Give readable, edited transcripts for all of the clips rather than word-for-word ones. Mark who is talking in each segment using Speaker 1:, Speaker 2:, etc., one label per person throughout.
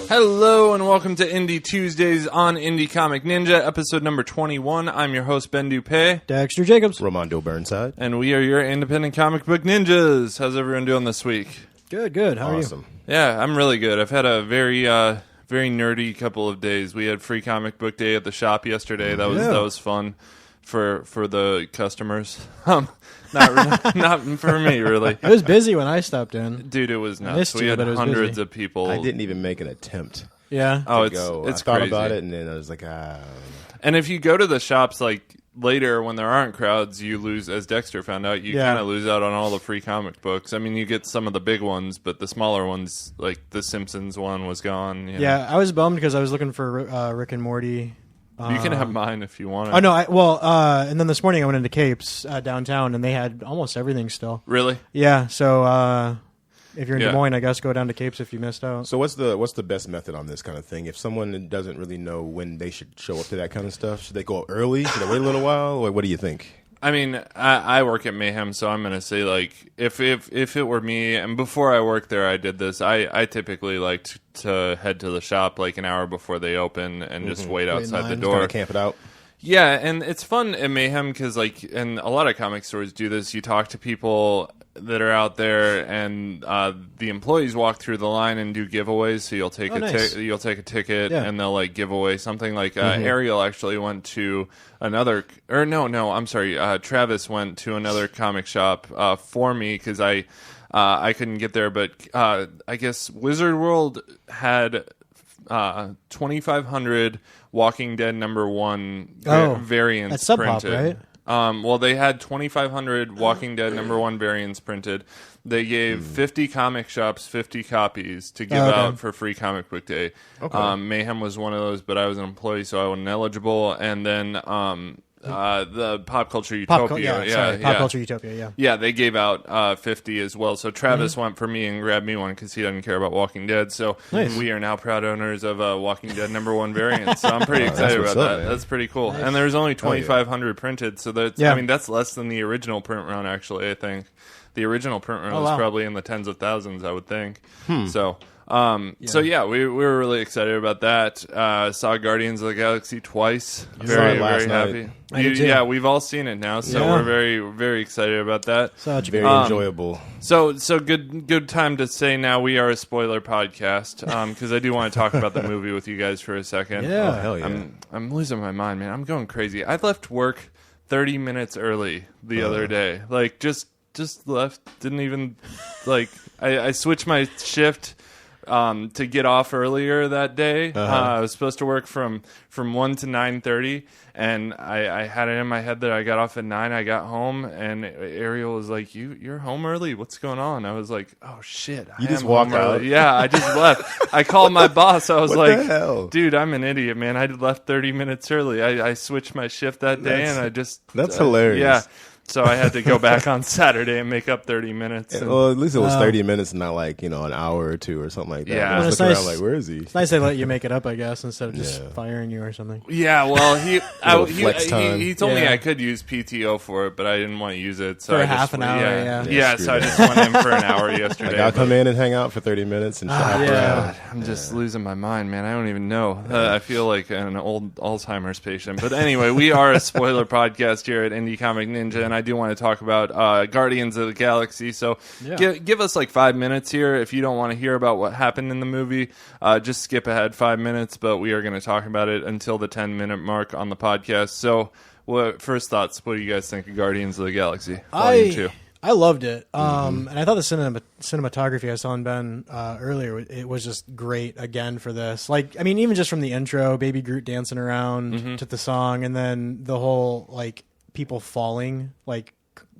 Speaker 1: Hello and welcome to Indie Tuesdays on Indie Comic Ninja, episode number 21. I'm your host, Ben Dupé.
Speaker 2: Dexter Jacobs.
Speaker 3: Romondo Burnside.
Speaker 1: And we are your independent comic book ninjas. How's everyone doing this week?
Speaker 2: Good. How are you?
Speaker 1: Yeah, I'm really good. I've had a very nerdy couple of days. We had free comic book day at the shop yesterday. That was fun for the customers. Not for me, really.
Speaker 2: It was busy when I stopped in.
Speaker 1: Dude, it was nuts. We had hundreds of people.
Speaker 3: I didn't even make an attempt.
Speaker 2: Yeah.
Speaker 1: Oh,
Speaker 3: I
Speaker 1: it's
Speaker 3: thought
Speaker 1: crazy.
Speaker 3: about it, and then I was like,
Speaker 1: And if you go to the shops like later when there aren't crowds, you lose, as Dexter found out, you kind of lose out on all the free comic books. I mean, you get some of the big ones, but the smaller ones, like the Simpsons one, was gone. You know?
Speaker 2: I was bummed because I was looking for Rick and Morty.
Speaker 1: You can have mine if you want.
Speaker 2: Oh no! And then this morning I went into Capes downtown, and they had almost everything still.
Speaker 1: Really?
Speaker 2: Yeah. So if you're in Des Moines, I guess go down to Capes if you missed out.
Speaker 3: So what's the best method on this kind of thing? If someone doesn't really know when they should show up to that kind of stuff, should they go early? Should they wait a little while? Or what do you think?
Speaker 1: I mean, I work at Mayhem, so I'm going to say, like, if it were me, and before I worked there, I did this, I typically like to head to the shop like an hour before they open and just wait outside the door.
Speaker 3: Kind of camp it out.
Speaker 1: Yeah, and it's fun at Mayhem because, like, and a lot of comic stores do this. You talk to people that are out there, and the employees walk through the line and do giveaways. So you'll take you'll take a ticket, and they'll like give away something. Like Ariel actually went to another, or no, I'm sorry. Travis went to another comic shop for me because I couldn't get there, but I guess Wizard World had 2,500 Walking Dead #1 variants
Speaker 2: that's Sub Pop,
Speaker 1: printed.
Speaker 2: Right?
Speaker 1: Well, they had 2,500 Walking Dead #1 variants printed. They gave 50 comic shops 50 copies to give out for free comic book day.
Speaker 3: Okay.
Speaker 1: Mayhem was one of those, but I was an employee, so I wasn't eligible. And then the Pop Culture Utopia.
Speaker 2: Pop Culture Utopia,
Speaker 1: Yeah, they gave out 50 as well. So Travis went for me and grabbed me one because he doesn't care about Walking Dead. So we are now proud owners of Walking Dead #1 variant. So I'm pretty excited about that.
Speaker 3: Man.
Speaker 1: That's pretty cool. Nice. And there's only 2,500 printed. So that's, I mean, that's less than the original print run, actually, I think. The original print run was probably in the tens of thousands, I would think. So... we were really excited about that. Saw Guardians of the Galaxy twice. Very happy. We've all seen it now, so we're very, very excited about that.
Speaker 3: Very enjoyable.
Speaker 1: So good time to say now we are a spoiler podcast because I do want to talk about the movie with you guys for a second.
Speaker 3: Yeah, hell yeah.
Speaker 1: I'm losing my mind, man. I'm going crazy. I left work 30 minutes early the other day. Like just left. Didn't even like. I switched my shift. To get off earlier that day. I was supposed to work from 1 to 9:30, and I had it in my head that I got off at 9. I got home, and Ariel was like, "You're home early? What's going on?" I was like, "Oh shit!"
Speaker 3: You just walked out.
Speaker 1: Yeah, I just left. I called my boss. I was
Speaker 3: what
Speaker 1: like,
Speaker 3: the hell?
Speaker 1: "Dude, I'm an idiot, man. I left 30 minutes early. I switched my shift that day, and I just
Speaker 3: that's hilarious."
Speaker 1: Yeah. So I had to go back on Saturday and make up 30 minutes.
Speaker 3: Well, at least it was 30 minutes, not like, an hour or two or something like that.
Speaker 1: Yeah.
Speaker 3: I was looking around like, where is he?
Speaker 2: It's nice they let you make it up, I guess, instead of just firing you or something.
Speaker 1: Yeah, well, he told me
Speaker 2: Yeah.
Speaker 1: I could use PTO for it, but I didn't want to use it. So
Speaker 2: For
Speaker 1: I
Speaker 2: half
Speaker 1: just,
Speaker 2: an hour,
Speaker 1: so I just went in for an hour yesterday.
Speaker 3: Like, I'll come in and hang out for 30 minutes and shop around.
Speaker 1: I'm just losing my mind, man. I don't even know. I feel like an old Alzheimer's patient. But anyway, we are a spoiler podcast here at Indie Comic Ninja, and I do want to talk about Guardians of the Galaxy. So give us like 5 minutes here. If you don't want to hear about what happened in the movie, just skip ahead 5 minutes, but we are going to talk about it until the 10-minute mark on the podcast. So first thoughts, what do you guys think of Guardians of the Galaxy Volume 2?
Speaker 2: I loved it, and I thought the cinematography I saw in Ben earlier, it was just great again for this. Like, I mean, even just from the intro, Baby Groot dancing around to the song, and then the whole like people falling like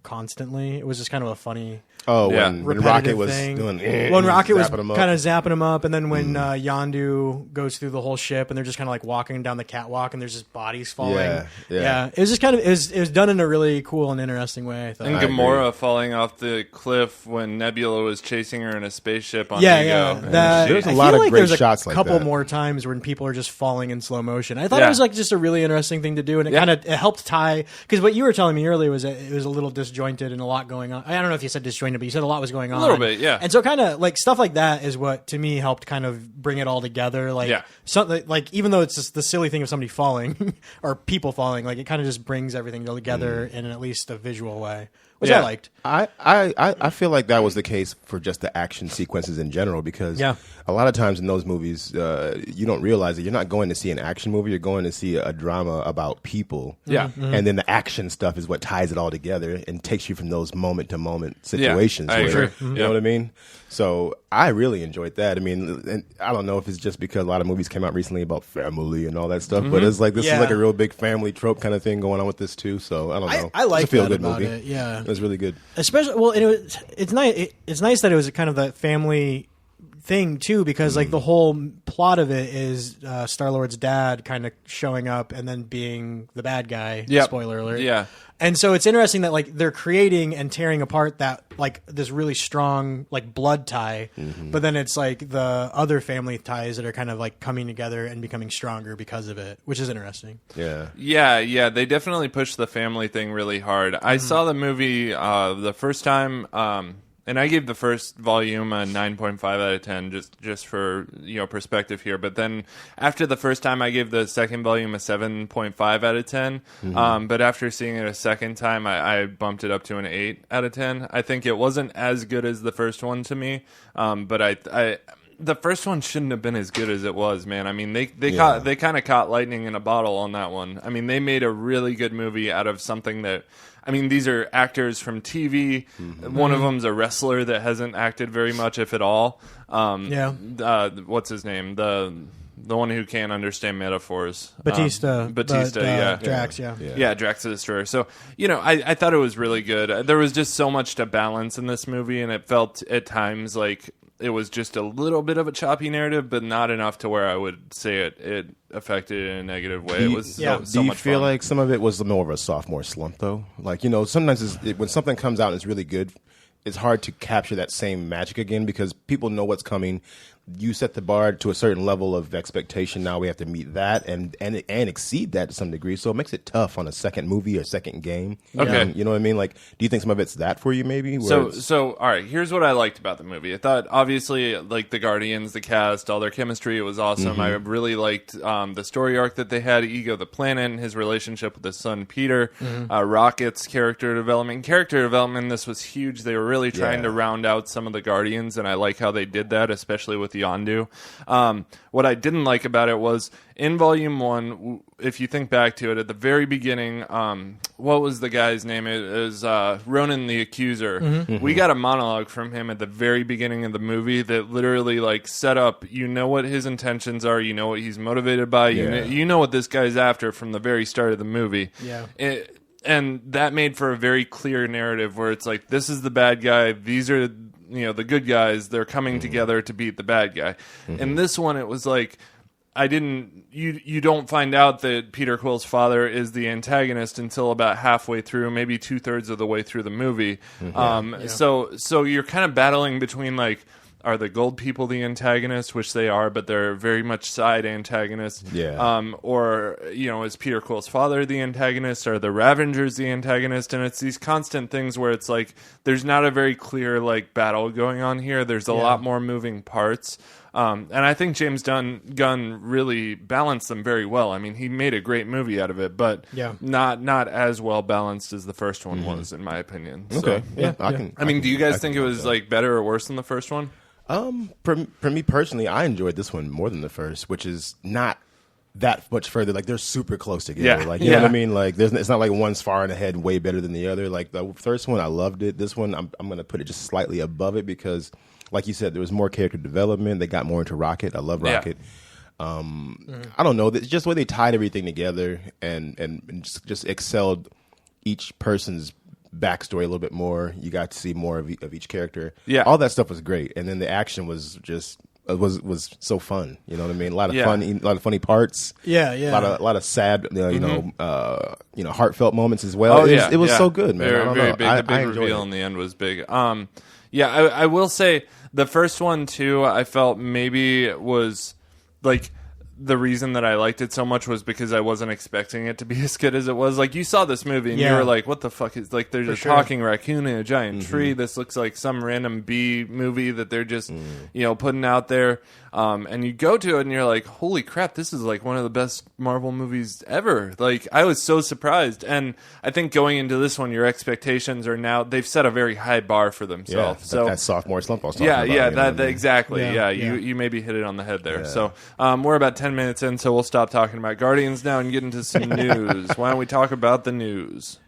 Speaker 2: constantly. It was just kind of a funny
Speaker 3: when Rocket was
Speaker 2: thing.
Speaker 3: doing
Speaker 2: when Rocket was
Speaker 3: kind
Speaker 2: of zapping him up, and then when Yondu goes through the whole ship, and they're just kind of like walking down the catwalk, and there's just bodies falling. Yeah. It was just kind of it was done in a really cool and interesting way, I thought.
Speaker 1: And Gamora falling off the cliff when Nebula was chasing her in a spaceship on Ego.
Speaker 3: There's a lot of great shots like that.
Speaker 2: There's a couple more times when people are just falling in slow motion. I thought it was like just a really interesting thing to do, and it helped tie, because what you were telling me earlier was that it was a little disjointed and a lot going on. I don't know if you said disjointed it, but you said a lot was going on.
Speaker 1: A little bit, yeah.
Speaker 2: And so kind of like stuff like that is what to me helped kind of bring it all together. Like something like even though it's just the silly thing of somebody falling or people falling, like it kind of just brings everything together in at least a visual way. Which I liked.
Speaker 3: I feel like that was the case for just the action sequences in general because a lot of times in those movies, you don't realize that you're not going to see an action movie. You're going to see a drama about people.
Speaker 1: Yeah.
Speaker 3: And then the action stuff is what ties it all together and takes you from those moment-to-moment situations.
Speaker 1: I agree.
Speaker 3: You know what I mean? So I really enjoyed that. I mean, and I don't know if it's just because a lot of movies came out recently about family and all that stuff, but it's like this is like a real big family trope kind of thing going on with this too. So I don't know.
Speaker 2: I like
Speaker 3: it's a feel-good
Speaker 2: about
Speaker 3: movie.
Speaker 2: It, yeah.
Speaker 3: It was really good.
Speaker 2: Especially, well, it's nice. It's nice that it was kind of the family thing too, because like the whole plot of it is Star-Lord's dad kind of showing up and then being the bad guy. Spoiler alert.
Speaker 1: Yeah.
Speaker 2: And so it's interesting that like they're creating and tearing apart that like this really strong like blood tie, but then it's like the other family ties that are kind of like coming together and becoming stronger because of it, which is interesting.
Speaker 1: Yeah. They definitely pushed the family thing really hard. I saw the movie the first time. And I gave the first volume a 9.5 out of 10, just for perspective here. But then after the first time, I gave the second volume a 7.5 out of 10. But after seeing it a second time, I bumped it up to an 8 out of 10. I think it wasn't as good as the first one to me, but the first one shouldn't have been as good as it was, man. I mean, they kind of caught lightning in a bottle on that one. I mean, they made a really good movie out of something that. I mean, these are actors from TV. One of them's a wrestler that hasn't acted very much, if at all. What's his name? The one who can't understand metaphors.
Speaker 2: Batista.
Speaker 1: Yeah.
Speaker 2: Drax,
Speaker 1: Yeah, Drax the Destroyer. So, I thought it was really good. There was just so much to balance in this movie, and it felt at times like it was just a little bit of a choppy narrative, but not enough to where I would say it affected it in a negative way. It was so much fun.
Speaker 3: Do you feel like some of it was more of a sophomore slump, though? Like, sometimes when something comes out and it's really good, it's hard to capture that same magic again because people know what's coming. You set the bar to a certain level of expectation. Now we have to meet that and exceed that to some degree. So it makes it tough on a second movie or second game.
Speaker 1: Okay.
Speaker 3: You know what I mean? Like, do you think some of it's that for you maybe?
Speaker 1: So all right, here's what I liked about the movie. I thought, obviously, like the Guardians, the cast, all their chemistry, it was awesome. I really liked the story arc that they had, Ego the Planet, and his relationship with his son, Peter. Rocket's character development. This was huge. They were really trying to round out some of the Guardians, and I like how they did that, especially with Yondu. What I didn't like about it was in Volume 1, if you think back to it, at the very beginning, what was the guy's name? It was Ronan the Accuser. We got a monologue from him at the very beginning of the movie that literally like set up, what his intentions are, what he's motivated by, you know what this guy's after from the very start of the movie. And that made for a very clear narrative where it's like, this is the bad guy, these are the good guys, they're coming together to beat the bad guy. In this one, it was like, you don't find out that Peter Quill's father is the antagonist until about halfway through, maybe 2/3 of the way through the movie. So you're kind of battling between like, are the gold people the antagonists, which they are, but they're very much side antagonists? Or, is Peter Quill's father the antagonist? Are the Ravengers the antagonist? And it's these constant things where it's like, there's not a very clear like battle going on here. There's a lot more moving parts. And I think James Gunn really balanced them very well. I mean, he made a great movie out of it, but not as well balanced as the first one was, in my opinion.
Speaker 3: Okay.
Speaker 1: So, do you guys think it was like better or worse than the first one?
Speaker 3: For me personally, I enjoyed this one more than the first, which is not that much further. Like, they're super close together. Like, you know what I mean? Like, it's not like one's far and ahead, way better than the other. Like, the first one, I loved it. This one, I'm going to put it just slightly above it because, like you said, there was more character development. They got more into Rocket. I love Rocket. I don't know. It's just the way they tied everything together and just excelled each person's backstory a little bit more. You got to see more of each character. All that stuff was great, and then the action was just was so fun. You know what I mean? A lot of fun, a lot of funny parts. A lot of sad, heartfelt moments as well. It was so good, man.
Speaker 1: Very big. The big reveal in the end was big. I will say the first one too, I felt maybe it was like the reason that I liked it so much was because I wasn't expecting it to be as good as it was. Like, you saw this movie and you were like, what the fuck is, like, there's a talking raccoon in a giant tree. This looks like some random B movie that they're just, putting out there. And you go to it and you're like, holy crap, this is like one of the best Marvel movies ever. Like, I was so surprised. And I think going into this one, your expectations are now, they've set a very high bar for themselves.
Speaker 3: Yeah,
Speaker 1: so
Speaker 3: that sophomore slump I was talking about.
Speaker 1: Exactly. You maybe hit it on the head there. Yeah. So we're about 10 minutes in, so we'll stop talking about Guardians now and get into some news. Why don't we talk about the news?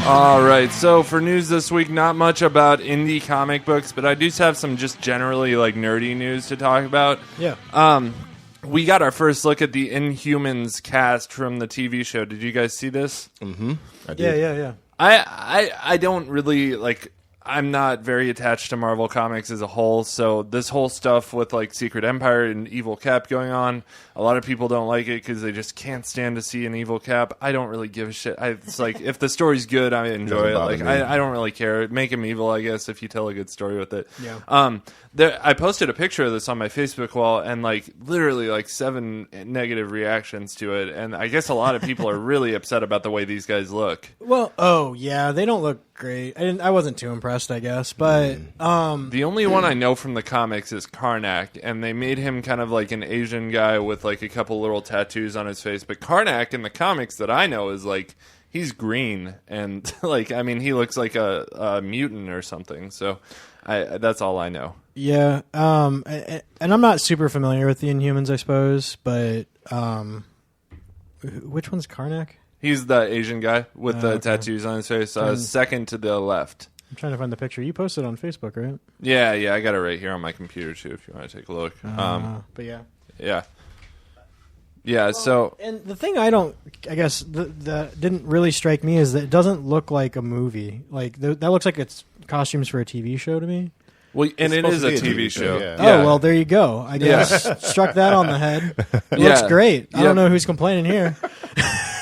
Speaker 1: All right, so for news this week, not much about indie comic books, but I do have some just generally like nerdy news to talk about.
Speaker 2: Yeah.
Speaker 1: We got our first look at the Inhumans cast from the TV show. Did you guys see this?
Speaker 3: Mm-hmm. I did.
Speaker 2: Yeah.
Speaker 1: I don't really like. I'm not very attached to Marvel Comics as a whole, so this whole stuff with like Secret Empire and Evil Cap going on, a lot of people don't like it because they just can't stand to see an Evil Cap. I don't really give a shit. It's like, if the story's good, I enjoy it. Like, I don't really care. Make him evil, I guess, if you tell a good story with it.
Speaker 2: Yeah.
Speaker 1: I posted a picture of this on my Facebook wall, and like literally like 7 negative reactions to it, and I guess a lot of people are really upset about the way these guys look.
Speaker 2: Well, they don't look great. I wasn't too impressed, I guess, but
Speaker 1: the only one I know from the comics is Karnak, and they made him kind of like an Asian guy with like a couple little tattoos on his face. But Karnak in the comics that I know is like, he's green, and like, I mean, he looks like a mutant or something. So that's all I know.
Speaker 2: Yeah, and I'm not super familiar with the Inhumans, I suppose, but which one's Karnak?
Speaker 1: He's the Asian guy with the tattoos on his face. Second to the left.
Speaker 2: I'm trying to find the picture. You posted on Facebook, right?
Speaker 1: Yeah, I got it right here on my computer too. If you want to take a look.
Speaker 2: But yeah.
Speaker 1: Yeah. So,
Speaker 2: and the thing I guess that didn't really strike me is that it doesn't look like a movie. Like that looks like it's costumes for a TV show to me.
Speaker 1: Well, and it is a TV show.
Speaker 3: Yeah.
Speaker 2: Oh, well, there you go. I guess struck that on the head. It looks great. I don't know who's complaining here.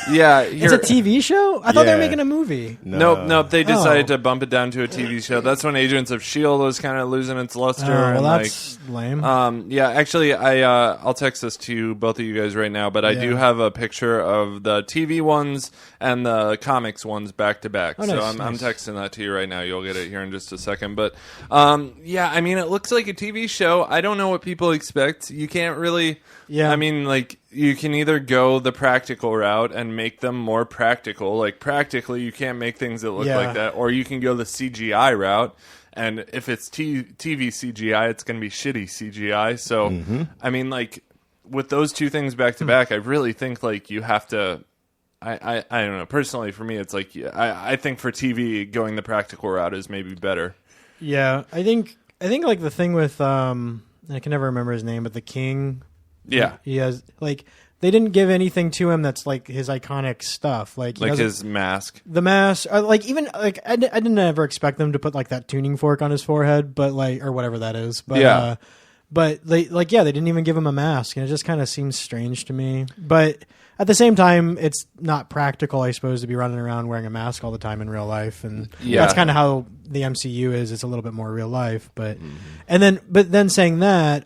Speaker 1: Yeah,
Speaker 2: it's a TV show? I thought they were making a movie.
Speaker 1: Nope. They decided to bump it down to a TV show. That's when Agents of S.H.I.E.L.D. was kind of losing its luster.
Speaker 2: Well, that's lame.
Speaker 1: Yeah, actually, I'll text this to both of you guys right now, but I do have a picture of the TV ones and the comics ones back to back. So I'm texting that to you right now. You'll get it here in just a second. But yeah, I mean, it looks like a TV show. I don't know what people expect. You can't really. Yeah, I mean, like, you can either go the practical route and make them more practical. Like, practically, you can't make things that look like that. Or you can go the CGI route. And if it's TV CGI, it's going to be shitty CGI. So, I mean, like, with those two things back to back, I really think, like, you have to... I don't know. Personally, for me, it's like, I think for TV, going the practical route is maybe better.
Speaker 2: Yeah, I think like, the thing with... I can never remember his name, but the King...
Speaker 1: Yeah,
Speaker 2: he has like they didn't give anything to him that's like his iconic stuff, like
Speaker 1: his mask.
Speaker 2: The mask, like even like I didn't ever expect them to put like that tuning fork on his forehead, but like or whatever that is. But but they didn't even give him a mask, and it just kind of seems strange to me. But at the same time, it's not practical, I suppose, to be running around wearing a mask all the time in real life, and that's kind of how the MCU is. It's a little bit more real life, but but then saying that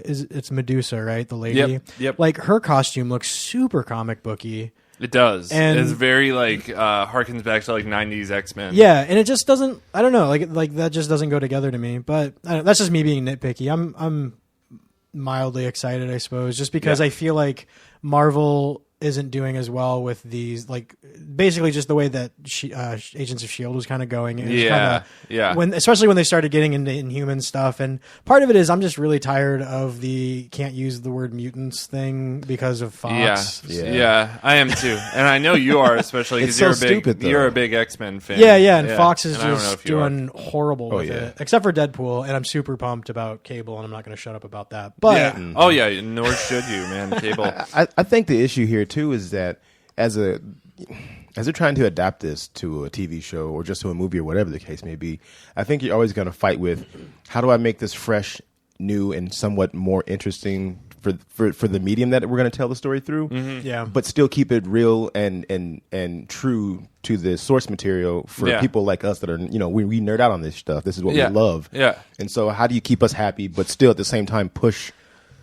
Speaker 2: it's Medusa, right? The lady,
Speaker 1: yep.
Speaker 2: Like her costume looks super comic booky.
Speaker 1: It does,
Speaker 2: and
Speaker 1: it's very like harkens back to like '90s X-Men.
Speaker 2: Yeah, and it just doesn't. I don't know, like that just doesn't go together to me. But that's just me being nitpicky. I'm mildly excited, I suppose, just because I feel like Marvel isn't doing as well with these, like basically just the way that Agents of S.H.I.E.L.D. was kind of going. Especially when they started getting into Inhuman stuff. And part of it is I'm just really tired of the can't use the word mutants thing because of Fox.
Speaker 1: Yeah, I am too. And I know you are, especially because you're a big X-Men fan.
Speaker 2: Yeah, and Fox is just doing horrible with it, except for Deadpool. And I'm super pumped about Cable, and I'm not going to shut up about that. But
Speaker 1: nor should you, man. Cable.
Speaker 3: I think the issue here too is that as they're trying to adapt this to a TV show or just to a movie or whatever the case may be, I think you're always going to fight with how do I make this fresh, new, and somewhat more interesting for the medium that we're going to tell the story through.
Speaker 2: Yeah.
Speaker 3: But still keep it real and true to the source material for people like us that are, we nerd out on this stuff. This is what we love.
Speaker 1: Yeah.
Speaker 3: And so how do you keep us happy, but still at the same time push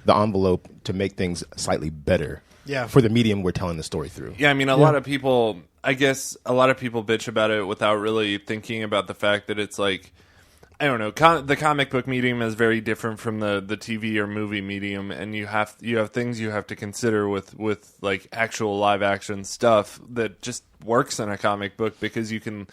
Speaker 3: the envelope to make things slightly better for the medium we're telling the story through?
Speaker 1: Yeah, I mean, a lot of people bitch about it without really thinking about the fact that it's like, I don't know, the comic book medium is very different from the TV or movie medium, and you have things you have to consider with like actual live action stuff that just works in a comic book because you can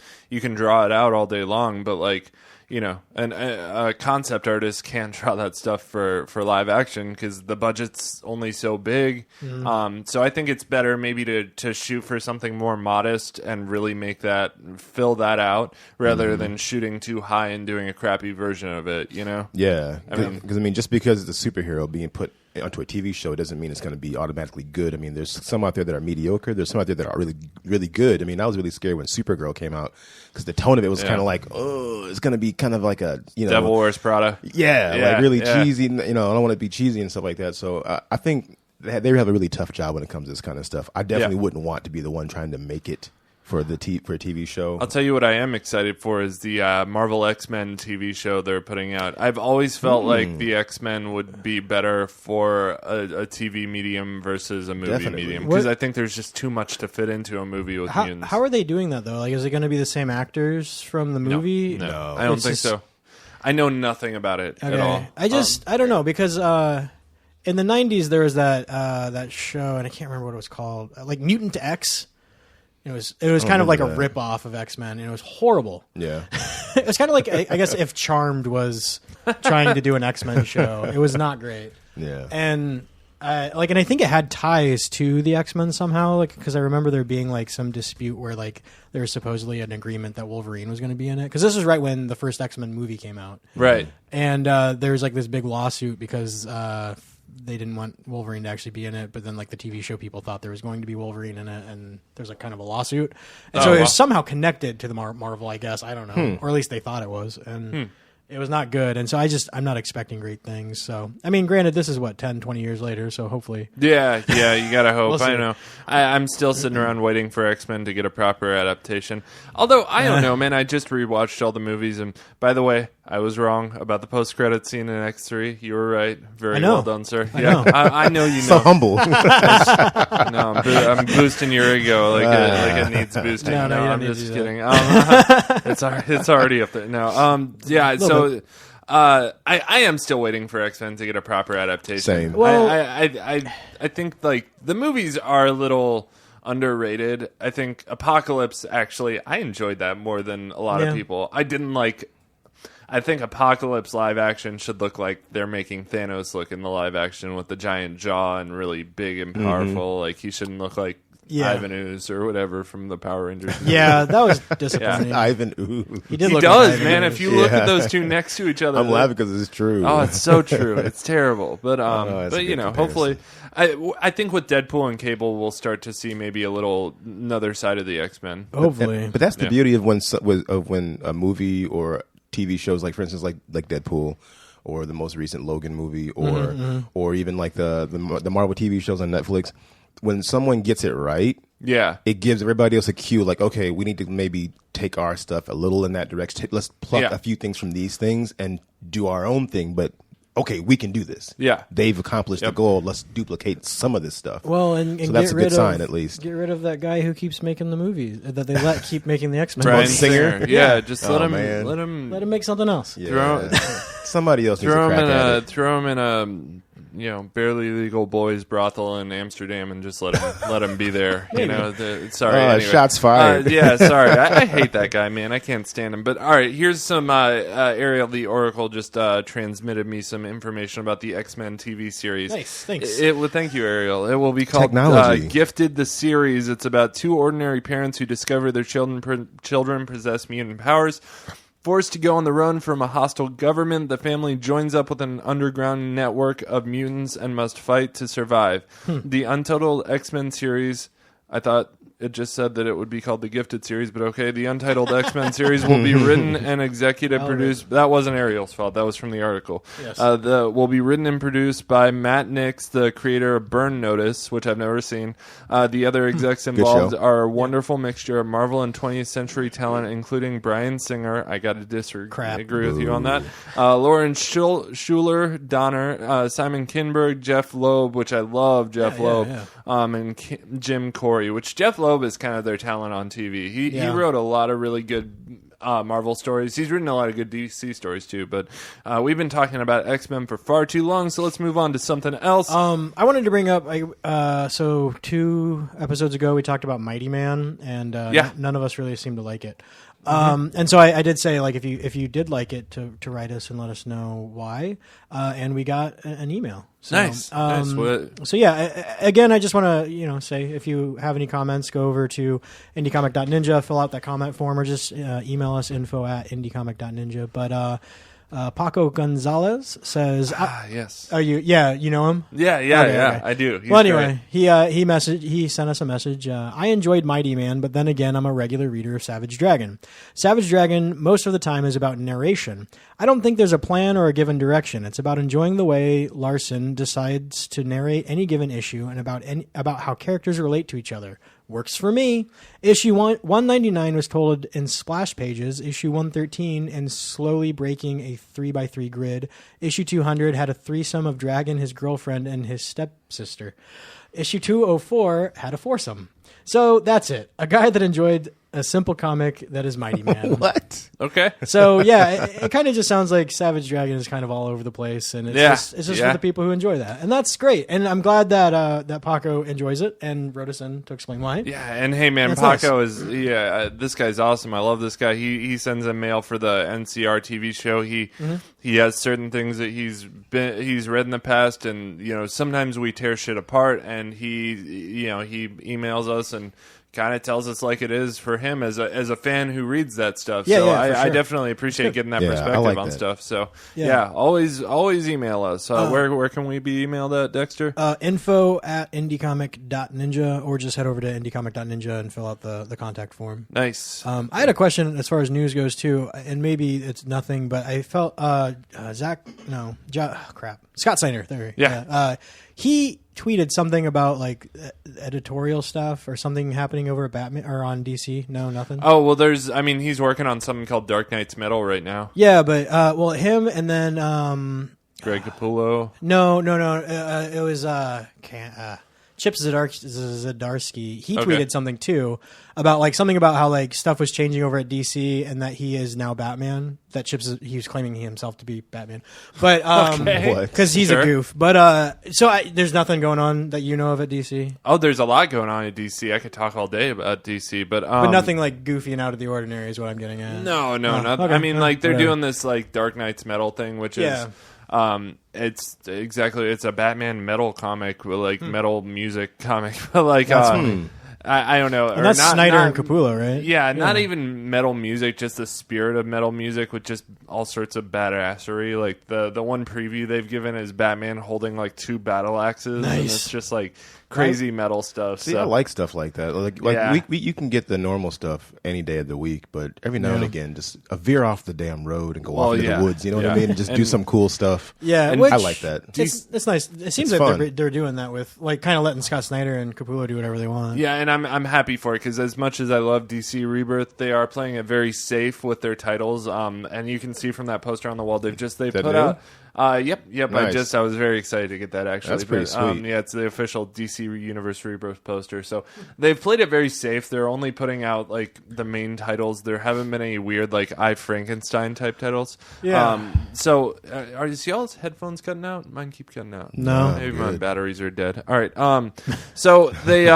Speaker 1: draw it out all day long, but like, a concept artist can't draw that stuff for live action because the budget's only so big. So I think it's better maybe to shoot for something more modest and really fill that out rather than shooting too high and doing a crappy version of it,
Speaker 3: Yeah. Because, just because it's a superhero being put onto a TV show doesn't mean it's going to be automatically good. I mean, there's some out there that are mediocre. There's some out there that are really, really good. I mean, I was really scared when Supergirl came out because the tone of it was kind of like, oh, it's going to be kind of like a,
Speaker 1: Devil Wears Prada.
Speaker 3: Yeah, like really cheesy. I don't want to be cheesy and stuff like that. So I think they have a really tough job when it comes to this kind of stuff. I definitely wouldn't want to be the one trying to make it for a TV show.
Speaker 1: I'll tell you what I am excited for is the Marvel X-Men TV show they're putting out. I've always felt like the X-Men would be better for a TV medium versus a movie medium because I think there's just too much to fit into a movie with mutants.
Speaker 2: How are they doing that though? Like, is it going to be the same actors from the movie?
Speaker 1: No. I don't think so. I know nothing about it at all.
Speaker 2: I don't know because in the 90s there was that show and I can't remember what it was called, like Mutant X. It was kind of like a rip-off of X-Men, and it was horrible.
Speaker 3: Yeah.
Speaker 2: It was kind of like, I guess, if Charmed was trying to do an X-Men show. It was not great.
Speaker 3: Yeah.
Speaker 2: And I think it had ties to the X-Men somehow, like because I remember there being like some dispute where like there was supposedly an agreement that Wolverine was going to be in it because this was right when the first X-Men movie came out.
Speaker 1: Right.
Speaker 2: And there was like this big lawsuit because they didn't want Wolverine to actually be in it, but then like the TV show people thought there was going to be Wolverine in it, and there's like kind of a lawsuit, and so it was somehow connected to the Marvel, I guess. I don't know, or at least they thought it was, and it was not good, and so I'm not expecting great things. So I mean, granted, this is 10, 20 years later, so hopefully,
Speaker 1: yeah, you gotta hope. I know. I'm still sitting around waiting for X-Men to get a proper adaptation. Although I don't know, man. I just rewatched all the movies, and by the way, I was wrong about the post-credit scene in X3. You were right. Very well done, sir. I know you know.
Speaker 3: So humble.
Speaker 1: No, I'm boosting your ego like it needs boosting.
Speaker 2: No,
Speaker 1: I'm
Speaker 2: need
Speaker 1: just
Speaker 2: to do
Speaker 1: kidding. It's already up there. No, yeah. So I am still waiting for X-Men to get a proper adaptation.
Speaker 3: Same.
Speaker 2: Well,
Speaker 1: I think like the movies are a little underrated. I think Apocalypse actually I enjoyed that more than a lot of people. I think Apocalypse live action should look like they're making Thanos look in the live action with the giant jaw and really big and powerful. Like he shouldn't look like Ivan Ooze or whatever from the Power Rangers.
Speaker 2: Yeah, that was disappointing.
Speaker 3: Ivan Ooze.
Speaker 2: He
Speaker 1: does,
Speaker 2: like
Speaker 1: man. If you look at those two next to each other,
Speaker 3: I'm laughing because it's true.
Speaker 1: Oh, it's so true. It's terrible. But hopefully, I think with Deadpool and Cable, we'll start to see maybe another side of the X-Men.
Speaker 2: Hopefully,
Speaker 3: but that's the beauty of when a movie or TV shows, like for instance, like Deadpool, or the most recent Logan movie, or even like the Marvel TV shows on Netflix. When someone gets it right, it gives everybody else a cue. Like, okay, we need to maybe take our stuff a little in that direction. Let's pluck a few things from these things and do our own thing. But okay, we can do this.
Speaker 1: Yeah,
Speaker 3: they've accomplished the goal. Let's duplicate some of this stuff.
Speaker 2: Well, and
Speaker 3: so that's a good sign, at least.
Speaker 2: Get rid of that guy who keeps making the movies that they keep making the X-Men.
Speaker 1: Bryan Singer. Yeah, just let him
Speaker 2: make something else.
Speaker 3: Yeah. Somebody else needs to crack at it.
Speaker 1: Throw him in a barely legal boys brothel in Amsterdam and just let him be there. Anyway.
Speaker 3: Shots fired.
Speaker 1: Sorry. I hate that guy, man. I can't stand him. But all right, here's some Ariel the Oracle just transmitted me some information about the X-Men TV series.
Speaker 2: Nice, thanks.
Speaker 1: Thank you, Ariel. It will be called Gifted the Series. It's about two ordinary parents who discover their children possess mutant powers. Forced to go on the run from a hostile government, the family joins up with an underground network of mutants and must fight to survive. The Untitled X-Men series, I thought it just said that it would be called the Gifted series, but okay. The Untitled X-Men series will be written and executive produced. That wasn't Ariel's fault. That was from the article.
Speaker 2: Yes.
Speaker 1: Will be written and produced by Matt Nix, the creator of Burn Notice, which I've never seen. The other execs involved are a wonderful mixture of Marvel and 20th century talent, including Bryan Singer. I got to disagree with you on that. Lauren Schuler, Donner, Simon Kinberg, Jeff Loeb, which I love Jeff Loeb, and Jim Corey, which Jeff Loeb is kind of their talent on TV. He wrote a lot of really good Marvel stories. He's written a lot of good DC stories too, but we've been talking about X-Men for far too long, so let's move on to something else.
Speaker 2: I wanted to bring up, so 2 episodes ago we talked about Mighty Man, and none of us really seemed to like it. And so I did say, like, if you did like it, to write us and let us know why. And we got an email. So,
Speaker 1: nice.
Speaker 2: So yeah, again, I just want to say, if you have any comments, go over to indiecomic.ninja, fill out that comment form, or just email us info@indiecomic.ninja. But Paco Gonzalez says,
Speaker 1: yes.
Speaker 2: Are you? Yeah, you know him.
Speaker 1: Yeah, okay. I do. He's
Speaker 2: anyway, great. He sent us a message. I enjoyed Mighty Man, but then again, I'm a regular reader of Savage Dragon. Savage Dragon, most of the time, is about narration. I don't think there's a plan or a given direction. It's about enjoying the way Larson decides to narrate any given issue, and about how characters relate to each other. Works for me. Issue 199 was told in splash pages. Issue 113 in slowly breaking a 3x3 grid. Issue 200 had a threesome of Dragon, his girlfriend, and his stepsister. Issue 204 had a foursome. So that's it. A guy that enjoyed a simple comic that is Mighty Man.
Speaker 3: What?
Speaker 1: Okay.
Speaker 2: So yeah, it kind of just sounds like Savage Dragon is kind of all over the place, and it's just for the people who enjoy that, and that's great. And I'm glad that Paco enjoys it and wrote us in to explain why.
Speaker 1: Yeah, and hey man, Paco is this guy's awesome. I love this guy. He sends in mail for the NCR TV show. He has certain things that he's read in the past, and sometimes we tear shit apart, and he emails us and kind of tells us like it is for him as a fan who reads that stuff. I definitely appreciate getting that perspective on stuff. So always email us. Where can we be emailed at, Dexter?
Speaker 2: info@indiecomic.ninja, or just head over to indiecomic.ninja and fill out the contact form.
Speaker 1: Nice.
Speaker 2: I had a question as far as news goes too, and maybe it's nothing, but I felt Scott Steiner. There.
Speaker 1: Yeah.
Speaker 2: He tweeted something about like editorial stuff or something happening over at Batman or on DC. No, nothing.
Speaker 1: Oh well, he's working on something called Dark Knight's Metal right now.
Speaker 2: Yeah, but him and then
Speaker 1: Greg Capullo.
Speaker 2: No. It was Chip Zdarsky. He tweeted something too about like something about how like stuff was changing over at DC and that he is now Batman. That he was claiming himself to be Batman, but because he's a goof. But there's nothing going on that you know of at DC.
Speaker 1: Oh, there's a lot going on at DC. I could talk all day about DC, but
Speaker 2: nothing like goofy and out of the ordinary is what I'm getting at.
Speaker 1: No, nothing. Okay. I mean, like they're doing this like Dark Knight's Metal thing, which is. It's a Batman metal comic with like metal music comic, but like I don't know.
Speaker 2: And that's Snyder and Capullo, right?
Speaker 1: Yeah, not even metal music, just the spirit of metal music with just all sorts of badassery. Like the one preview they've given is Batman holding like 2 battle axes, and it's just like crazy metal stuff.
Speaker 3: See, I like stuff like that. Like you can get the normal stuff any day of the week, but every now and again, just veer off the damn road and go off into the woods. You know what I mean? And just do some cool stuff.
Speaker 2: Yeah,
Speaker 3: and I like that.
Speaker 2: It's nice. It seems like they're doing that with like kind of letting Scott Snyder and Capullo do whatever they want.
Speaker 1: Yeah, and I'm happy for it because as much as I love DC Rebirth, they are playing it very safe with their titles. And you can see from that poster on the wall, they've put out. Yep. Nice. I was very excited to get that actually.
Speaker 3: That's pretty sweet.
Speaker 1: It's the official DC Universe Rebirth poster. So they've played it very safe. They're only putting out like the main titles. There haven't been any weird like I Frankenstein type titles. Yeah. So are y'all's headphones cutting out? Mine keep cutting out.
Speaker 2: No.
Speaker 1: Maybe my batteries are dead. All right. So they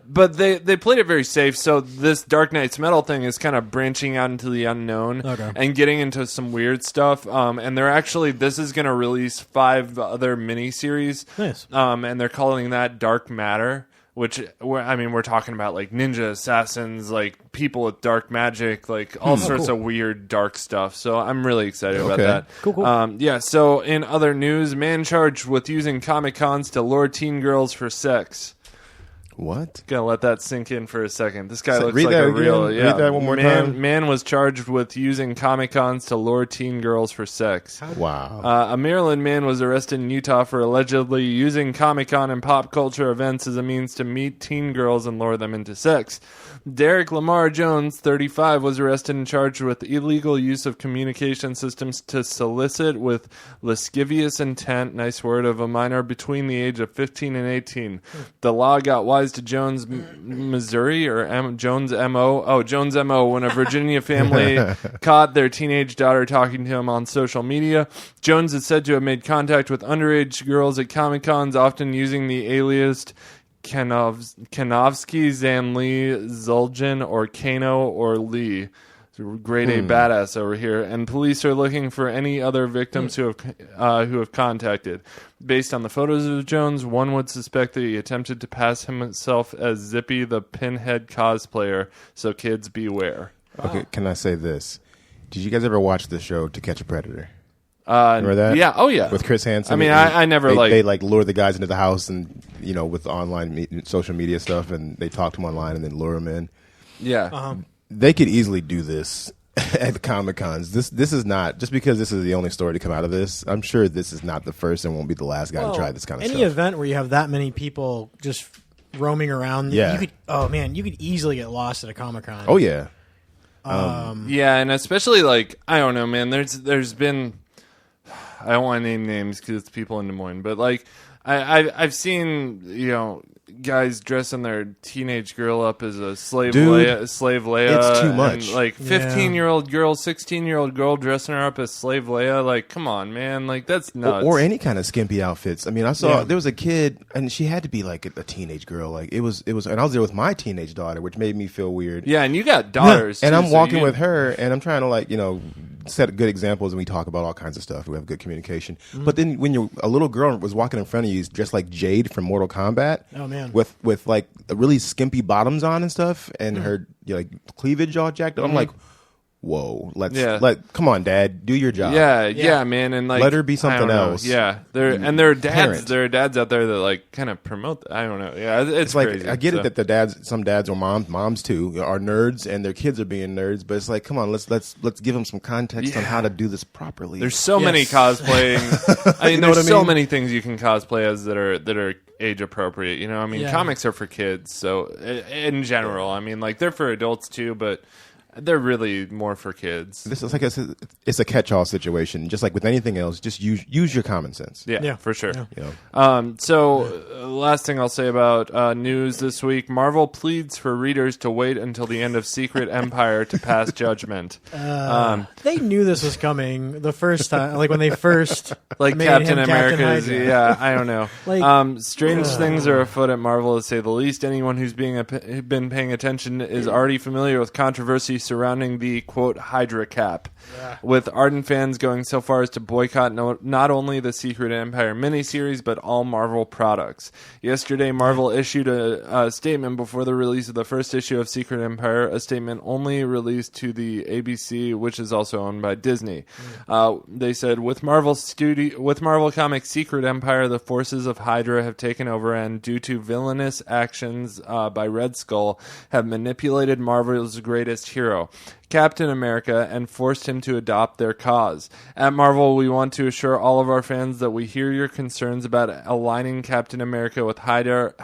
Speaker 1: but they played it very safe. So this Dark Knight's Metal thing is kind of branching out into the unknown and getting into some weird stuff. And they're actually this is going to release 5 other miniseries.
Speaker 2: Nice.
Speaker 1: And they're calling that Dark Matter, which we're talking about like ninja assassins, like people with dark magic, like all sorts of weird dark stuff. So I'm really excited about that.
Speaker 2: Cool.
Speaker 1: So in other news, man charged with using Comic Cons to lure teen girls for sex.
Speaker 3: What?
Speaker 1: Gonna let that sink in for a second. This guy looks
Speaker 3: read
Speaker 1: like
Speaker 3: that
Speaker 1: a
Speaker 3: again.
Speaker 1: real. Yeah,
Speaker 3: Read that one more time.
Speaker 1: Man was charged with using Comic-Cons to lure teen girls for sex.
Speaker 3: Wow.
Speaker 1: A Maryland man was arrested in Utah for allegedly using Comic-Con and pop culture events as a means to meet teen girls and lure them into sex. Derek Lamar Jones, 35, was arrested and charged with illegal use of communication systems to solicit with lascivious intent, nice word, of a minor between the age of 15 and 18. The law got wise to Jones, Missouri, or Jones M.O. Oh, Jones M.O. when a Virginia family caught their teenage daughter talking to him on social media. Jones is said to have made contact with underage girls at Comic-Cons, often using the alias Kanovsky, Zanlee, Zuljan, or Kano, or Lee. Grade A badass over here. And police are looking for any other victims who have contacted. Based on the photos of Jones, one would suspect that he attempted to pass himself as Zippy the Pinhead cosplayer, so kids beware.
Speaker 3: Okay, can I say this? Did you guys ever watch the show To Catch a Predator? Remember that?
Speaker 1: Yeah. Oh, yeah.
Speaker 3: With Chris Hansen.
Speaker 1: I mean, I never
Speaker 3: they lure the guys into the house and with online social media stuff, and they talk to them online and then lure them in.
Speaker 1: Yeah.
Speaker 3: They could easily do this at the Comic-Cons. This is not just because this is the only story to come out of this. I'm sure this is not the first and won't be the last guy to try this kind of stuff.
Speaker 2: Any event where you have that many people just roaming around, you could easily get lost at a Comic-Con.
Speaker 3: Oh yeah.
Speaker 1: Yeah, and especially I don't know, man. There's been. I don't want to name names because it's people in Des Moines, but I've seen guys dressing their teenage girl up as a slave Leia.
Speaker 3: It's too much.
Speaker 1: And 15-year-old girl, 16-year-old girl dressing her up as slave Leia. Come on, man. That's nuts.
Speaker 3: Or any kind of skimpy outfits. I mean, I saw there was a kid, and she had to be a teenage girl. It was, and I was there with my teenage daughter, which made me feel weird.
Speaker 1: Yeah, and you got daughters,
Speaker 3: and
Speaker 1: too,
Speaker 3: I'm walking with her, and I'm trying to set good examples, and we talk about all kinds of stuff. We have good communication. But then when a little girl was walking in front of you, dressed like Jade from Mortal Kombat,
Speaker 2: oh man,
Speaker 3: with really skimpy bottoms on and stuff, and her cleavage all jacked up. I'm like, whoa, come on, Dad, do your job.
Speaker 1: Yeah, man, and
Speaker 3: let her be something else.
Speaker 1: Yeah, there are dads. There are dads out there that kind of promote. I don't know. Yeah, it's crazy.
Speaker 3: I get it that some dads or moms too are nerds, and their kids are being nerds. But it's come on, let's give them some context on how to do this properly.
Speaker 1: There's so many cosplaying. I mean, there's so many things you can cosplay as that are age appropriate. I mean, comics are for kids, so in general, I mean, they're for adults too, but they're really more for kids.
Speaker 3: This is it's a catch-all situation. Just like with anything else, just use your common sense.
Speaker 1: Yeah, for sure.
Speaker 3: Yeah.
Speaker 1: Last thing I'll say about news this week: Marvel pleads for readers to wait until the end of Secret Empire to pass judgment.
Speaker 2: They knew this was coming the first time, when they first made
Speaker 1: Captain
Speaker 2: him
Speaker 1: America's.
Speaker 2: Captain Hydra.
Speaker 1: Yeah, I don't know. Strange things are afoot at Marvel, to say the least. Anyone who's been paying attention is already familiar with controversy surrounding the, quote, Hydra cap, with ardent fans going so far as to boycott not only the Secret Empire miniseries, but all Marvel products. Yesterday, Marvel issued a statement before the release of the first issue of Secret Empire, a statement only released to the ABC, which is also owned by Disney. They said, with Marvel Comics' Secret Empire, the forces of Hydra have taken over and, due to villainous actions by Red Skull, have manipulated Marvel's greatest hero, Captain America, and forced him to adopt their cause. At Marvel, we want to assure all of our fans that we hear your concerns about aligning Captain America with Hydra,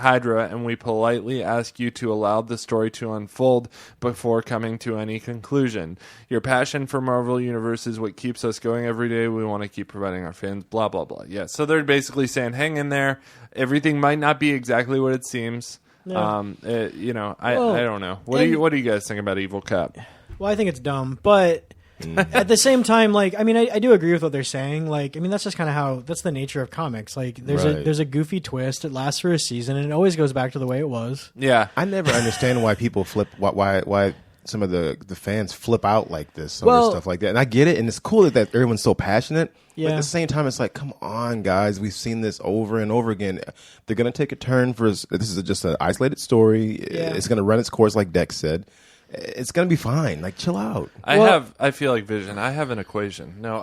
Speaker 1: and we politely ask you to allow the story to unfold before coming to any conclusion. Your passion for Marvel Universe is what keeps us going every day. We want to keep providing our fans, blah, blah, blah. Yeah, so they're basically saying, hang in there. Everything might not be exactly what it seems. Yeah. I don't know. What do you guys think about Evil Cap?
Speaker 2: Well, I think it's dumb, but at the same time, I do agree with what they're saying. That's just kind of that's the nature of comics. There's a goofy twist. It lasts for a season, and it always goes back to the way it was.
Speaker 1: Yeah,
Speaker 3: I never understand why people flip. Why some of the fans flip out like this over stuff like that. And I get it, and it's cool that everyone's so passionate. Yeah. But at the same time, it's come on, guys. We've seen this over and over again. They're going to take a turn this is just an isolated story. Yeah. It's going to run its course, like Dex said. It's going to be fine. Chill out.
Speaker 1: I feel like Vision. I have an equation. No,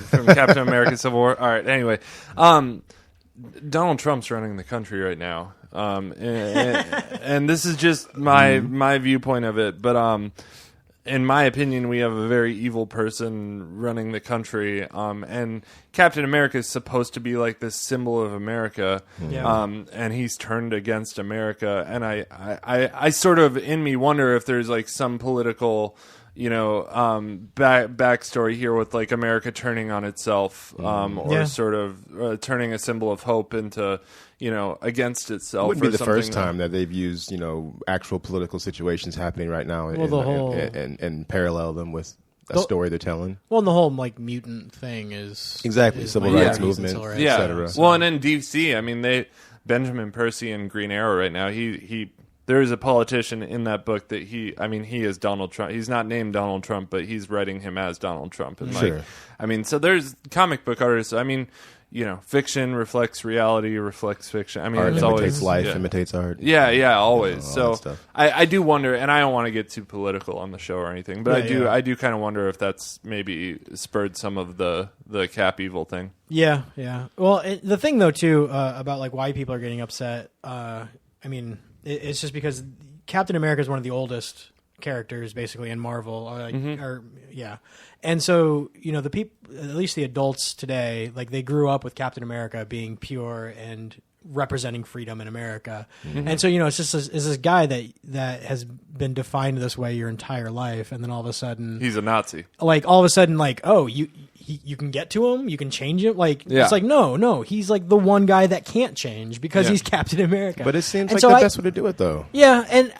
Speaker 1: from Captain America Civil War. All right, anyway. Donald Trump's running the country right now. and this is just my viewpoint of it, but in my opinion, we have a very evil person running the country, and Captain America is supposed to be like this symbol of America, and he's turned against America, and I sort of in me wonder if there's like some political, backstory here with like America turning on itself, or sort of turning a symbol of hope into, against itself.
Speaker 3: It wouldn't be the first time that they've used, actual political situations happening right now and parallel them with a story they're telling.
Speaker 2: Well, and the whole like mutant thing is
Speaker 3: exactly civil rights movement, etc.
Speaker 1: Well, and in DC, I mean, Benjamin Percy in Green Arrow right now, he there is a politician in that book that he is Donald Trump. He's not named Donald Trump, but he's writing him as Donald Trump. And so there's comic book artists. I mean, fiction reflects reality, reflects fiction. I mean,
Speaker 3: art
Speaker 1: it's
Speaker 3: imitates
Speaker 1: always
Speaker 3: life, imitates art.
Speaker 1: Yeah, always.
Speaker 3: So
Speaker 1: I do wonder, and I don't want to get too political on the show or anything, but I do kind of wonder if that's maybe spurred some of the Cap evil thing. Yeah.
Speaker 2: Well, the thing though too about like why people are getting upset. It's just because Captain America is one of the oldest characters basically in Marvel, and so the people, at least the adults today, like they grew up with Captain America being pure and representing freedom in America, and so it's just it's this guy that has been defined this way your entire life, and then all of a sudden
Speaker 1: he's a Nazi.
Speaker 2: Like all of a sudden, like you can get to him, you can change it. It's like no, he's like the one guy that can't change because he's Captain America.
Speaker 3: But it seems like the best way to do it, though.
Speaker 2: Yeah, and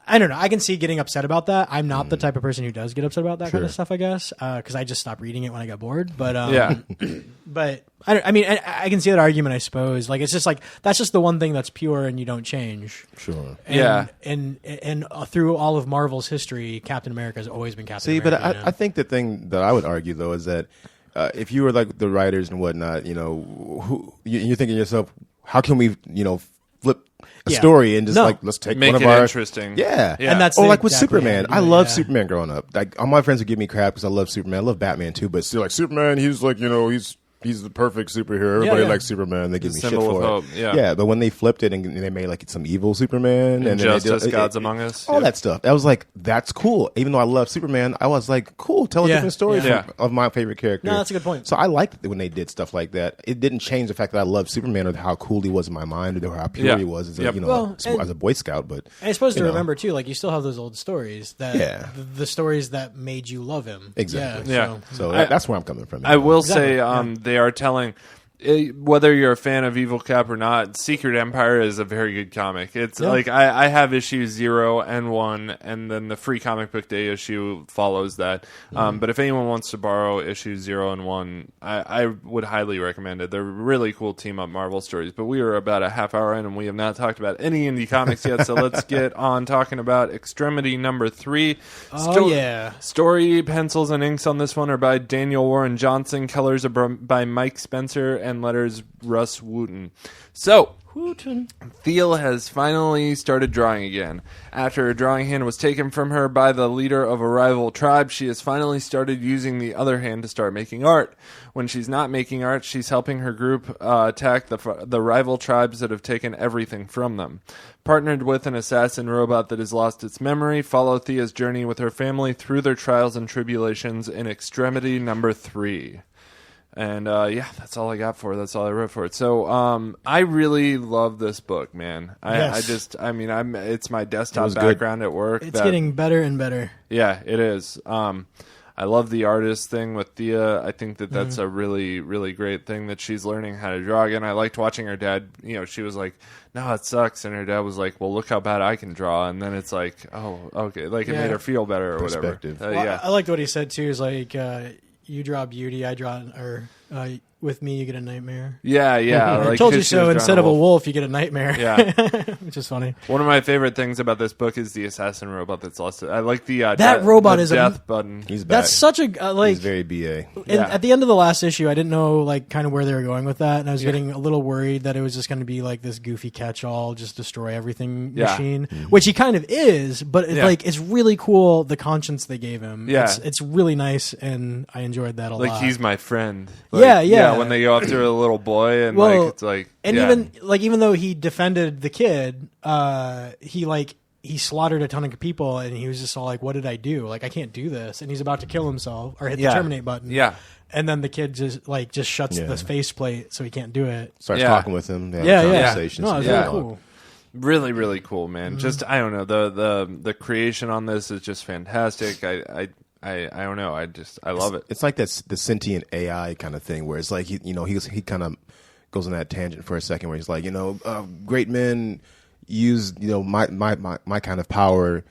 Speaker 2: I don't know. I can see getting upset about that. I'm not the type of person who does get upset about that kind of stuff, I guess, because I just stop reading it when I get bored. But but I can see that argument, I suppose. Like it's just like that's just the one thing that's pure and you don't change.
Speaker 3: Sure.
Speaker 2: And through all of Marvel's history, Captain America has always been Captain America.
Speaker 3: See, but I think the thing that I would argue though is that if you were like the writers and whatnot, you're thinking to yourself, how can we, flip a story and just let's take
Speaker 1: make
Speaker 3: one of
Speaker 1: it
Speaker 3: our
Speaker 1: interesting.
Speaker 3: Yeah.
Speaker 2: And that's
Speaker 3: like with Superman. I love Superman growing up. Like all my friends would give me crap because I love Superman. I love Batman too, but still like Superman, he's like, he's the perfect superhero. Everybody likes Superman. They give me shit for it. Yeah, but when they flipped it and they made like some evil Superman and
Speaker 1: Justice, Gods Among Us,
Speaker 3: all that stuff, I was like, that's cool. Even though I love Superman, I was like, cool, tell a different story of my favorite character.
Speaker 2: No, that's a good point.
Speaker 3: So I liked it when they did stuff like that. It didn't change the fact that I loved Superman or how cool he was in my mind or how pure he was as as a Boy Scout. But
Speaker 2: I suppose to remember too, like you still have those old stories that the stories that made you love him.
Speaker 3: Exactly. So that's where I'm coming from.
Speaker 1: I will say they are telling. Whether you're a fan of Evil Cap or not, Secret Empire is a very good comic. It's like I have issues 0 and 1, and then the Free Comic Book Day issue follows that. But if anyone wants to borrow issues 0 and 1, I would highly recommend it. They're really cool team-up Marvel stories. But we are about a half hour in, and we have not talked about any indie comics yet, so let's get on talking about Extremity number 3. Story, pencils, and inks on this one are by Daniel Warren Johnson. Colors are by Mike Spencer, and letters Russ Wooten. So, Thiel has finally started drawing again. After her drawing hand was taken from her by the leader of a rival tribe, she has finally started using the other hand to start making art. When she's not making art, she's helping her group attack the rival tribes that have taken everything from them. Partnered with an assassin robot that has lost its memory, follow Thea's journey with her family through their trials and tribulations in Extremity number 3. And that's all I got for it. That's all I wrote for it. So I really love this book, man. It's my desktop background at work.
Speaker 2: It's getting better and better. Yeah,
Speaker 1: it is. I love the artist thing with Thea. I think that's a really, really great thing that she's learning how to draw again. I liked watching her dad. She was like, no, it sucks. And her dad was like, well, look how bad I can draw. And then it's like, oh, okay. Like it made her feel better or whatever.
Speaker 2: I liked what he said, too, is like, you draw beauty, I draw, with me, you get a nightmare.
Speaker 1: Yeah.
Speaker 2: I told you so. Instead of a wolf, you get a nightmare.
Speaker 1: Yeah.
Speaker 2: Which is funny.
Speaker 1: One of my favorite things about this book is the assassin robot that's lost. I like the
Speaker 2: robot
Speaker 1: the
Speaker 2: is
Speaker 1: death button.
Speaker 3: He's back.
Speaker 2: That's such a
Speaker 3: he's very BA.
Speaker 2: At the end of the last issue, I didn't know kind of where they were going with that, and I was getting a little worried that it was just going to be like this goofy catch-all, just destroy everything machine, which he kind of is. But it's really cool the conscience they gave him.
Speaker 1: Yeah,
Speaker 2: it's really nice, and I enjoyed that a lot.
Speaker 1: Like he's my friend. yeah, when they go after a little boy and it's
Speaker 2: even though he defended the kid, he slaughtered a ton of people, and he was just all like, "What did I do? Like, I can't do this." And he's about to kill himself or hit the terminate button.
Speaker 1: Yeah.
Speaker 2: And then the kid just shuts the faceplate so he can't do it.
Speaker 3: Starts talking with him.
Speaker 2: Conversations. No, it's really cool.
Speaker 1: Really, really cool, man. Just I don't know, the creation on this is just fantastic. I don't know. I love it.
Speaker 3: It's like the sentient AI kind of thing where it's like he kind of goes on that tangent for a second where he's like, great men use my kind of power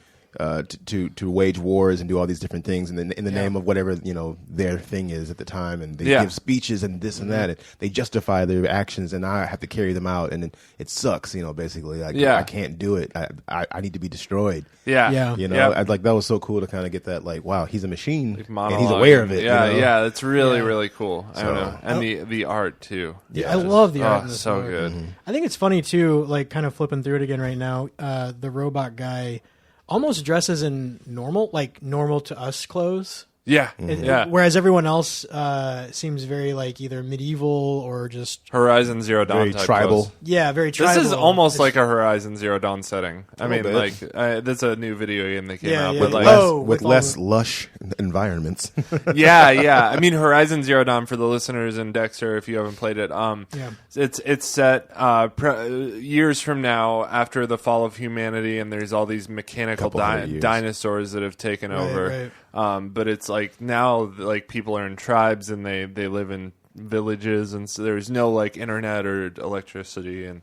Speaker 3: to wage wars and do all these different things in the name of whatever their thing is at the time, and they give speeches and this and that, and they justify their actions, and I have to carry them out, and it sucks, basically. I can't do it. I need to be destroyed. I'd like that was so cool to kind of get that wow, he's a machine and he's aware of it.
Speaker 1: That's really really cool. I don't know, and the art too.
Speaker 2: I love the art. In this
Speaker 1: so
Speaker 2: book.
Speaker 1: Good.
Speaker 2: Mm-hmm. I think it's funny too. Kind of flipping through it again right now. The robot guy almost dresses in normal to us clothes.
Speaker 1: Yeah.
Speaker 2: Whereas everyone else seems very either medieval or just
Speaker 1: Horizon Zero Dawn
Speaker 3: very
Speaker 1: type
Speaker 3: tribal.
Speaker 1: clothes.
Speaker 2: Yeah, very tribal.
Speaker 1: This is almost like a Horizon Zero Dawn setting. I mean, that's a new video game that came out, but
Speaker 3: with less lush environments.
Speaker 1: yeah. I mean, Horizon Zero Dawn, for the listeners, and Dexter, if you haven't played it, it's set years from now after the fall of humanity, and there's all these mechanical dinosaurs that have taken over. But it's now people are in tribes and they live in villages, and so there's no internet or electricity, and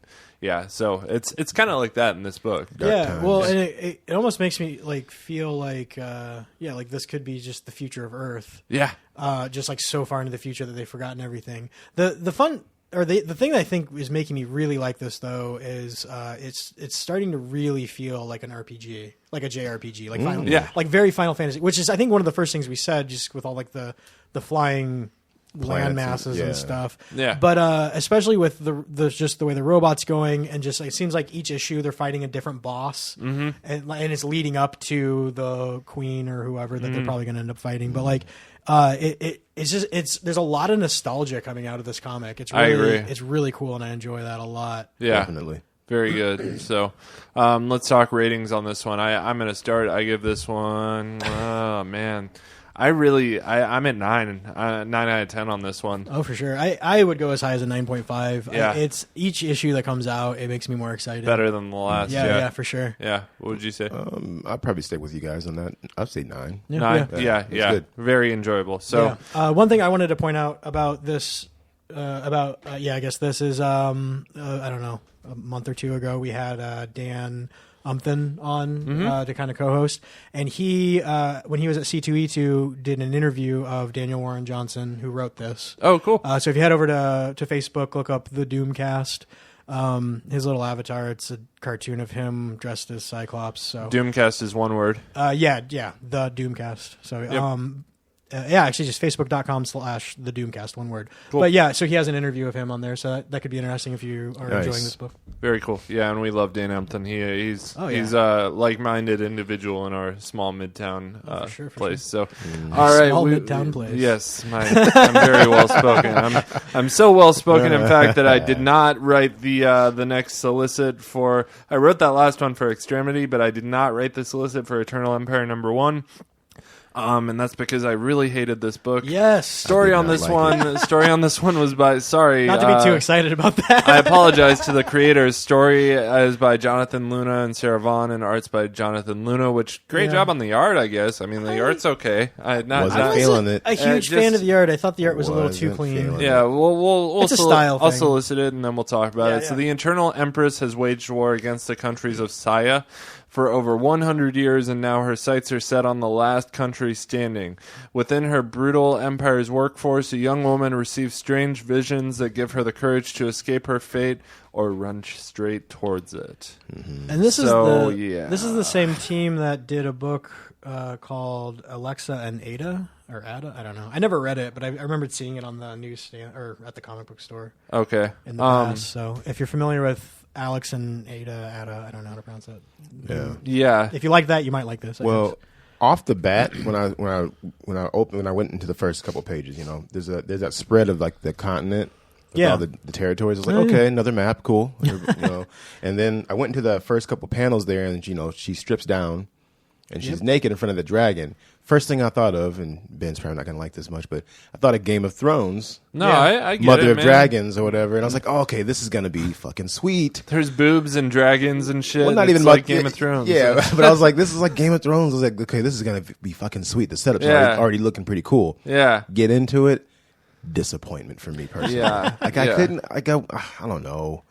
Speaker 1: so it's kind of like that in this book.
Speaker 2: Well, and it almost makes me feel like this could be just the future of Earth. Just so far into the future that they've forgotten everything. The fun. Or the thing that I think is making me really like this though is it's starting to really feel like an RPG, like a JRPG, like very Final Fantasy, which is I think one of the first things we said, just with all the flying land masses and stuff. But especially with the way the robot's going, and just it seems like each issue they're fighting a different boss, and it's leading up to the queen or whoever that they're probably going to end up fighting. But there's a lot of nostalgia coming out of this comic. I agree. It's really cool, and I enjoy that a lot.
Speaker 1: Yeah,
Speaker 3: definitely.
Speaker 1: Very good. So, let's talk ratings on this one. I'm going to start. I give this one. Oh man, I'm at 9 out of 10 on this one.
Speaker 2: Oh, for sure. I would go as high as a 9.5.
Speaker 1: Yeah.
Speaker 2: It's each issue that comes out, it makes me more excited.
Speaker 1: Better than the last.
Speaker 2: Yeah, for sure.
Speaker 1: Yeah. What would you say?
Speaker 3: I'd probably stay with you guys on that. I'd say 9.
Speaker 1: 9. Yeah. Good. Very enjoyable. So,
Speaker 2: one thing I wanted to point out about this, I guess this is, I don't know, a month or two ago, we had Dan Umpton on to kind of co-host, and he when he was at C2E2 did an interview of Daniel Warren Johnson, who wrote this.
Speaker 1: Oh, cool.
Speaker 2: So if you head over to Facebook, look up the Doomcast. His little avatar, it's a cartoon of him dressed as Cyclops. So
Speaker 1: Doomcast is one word.
Speaker 2: The Doomcast. So actually just facebook.com/the Doomcast, one word.
Speaker 1: Cool.
Speaker 2: But so he has an interview of him on there, so that could be interesting if you are enjoying this book.
Speaker 1: Very cool. Yeah, and we love Dan Umpton. He's a like-minded individual in our small midtown place.
Speaker 2: Sure.
Speaker 1: So, all right,
Speaker 2: small midtown place.
Speaker 1: Yes, I'm very well spoken. I'm so well spoken, in fact, that I did not write the next solicit for. I wrote that last one for Extremity, but I did not write the solicit for Eternal Empire #1. And that's because I really hated this book.
Speaker 2: Yes.
Speaker 1: Story on this one was by. Sorry,
Speaker 2: not to be too excited about that.
Speaker 1: I apologize to the creators. Story is by Jonathan Luna and Sarah Vaughn, and art's by Jonathan Luna. Which great job on the art, I guess. I mean, the art's okay. I
Speaker 3: wasn't feeling it.
Speaker 2: A huge fan of the art. I thought the art was a little too clean.
Speaker 1: Yeah, we'll
Speaker 2: it's a style thing.
Speaker 1: I'll solicit it, and then we'll talk about it. So the Eternal Empress has waged war against the countries of Saya for over 100 years, and now her sights are set on the last country standing. Within her brutal empire's workforce, a young woman receives strange visions that give her the courage to escape her fate or run straight towards it.
Speaker 2: Mm-hmm. And this is the same team that did a book called Alexa and Ada, or Ada, I don't know. I never read it, but I remembered seeing it on the newsstand or at the comic book store.
Speaker 1: Okay.
Speaker 2: In the past. So if you're familiar with Alex and Ada, I don't know how to pronounce it.
Speaker 1: Yeah.
Speaker 2: If you like that, you might like this. I guess.
Speaker 3: off the bat, when I went into the first couple pages, there's that spread of like the continent. With all the territories. I was like, okay, another map, cool. And then I went into the first couple panels there, and she strips down, and she's naked in front of the dragon. First thing I thought of, and Ben's probably not going to like this much, but I thought of Game of Thrones.
Speaker 1: No, I get
Speaker 3: Mother
Speaker 1: it,
Speaker 3: of
Speaker 1: man.
Speaker 3: Dragons or whatever, and I was like, oh, okay, this is going to be fucking sweet.
Speaker 1: There's boobs and dragons and shit.
Speaker 3: Well, not
Speaker 1: it's
Speaker 3: even
Speaker 1: like Game of Thrones.
Speaker 3: Yeah, but I was like, this is like Game of Thrones. I was like, okay, this is going to be fucking sweet. The setup's already looking pretty cool.
Speaker 1: Yeah.
Speaker 3: Get into it. Disappointment for me personally.
Speaker 1: Yeah.
Speaker 3: I don't know.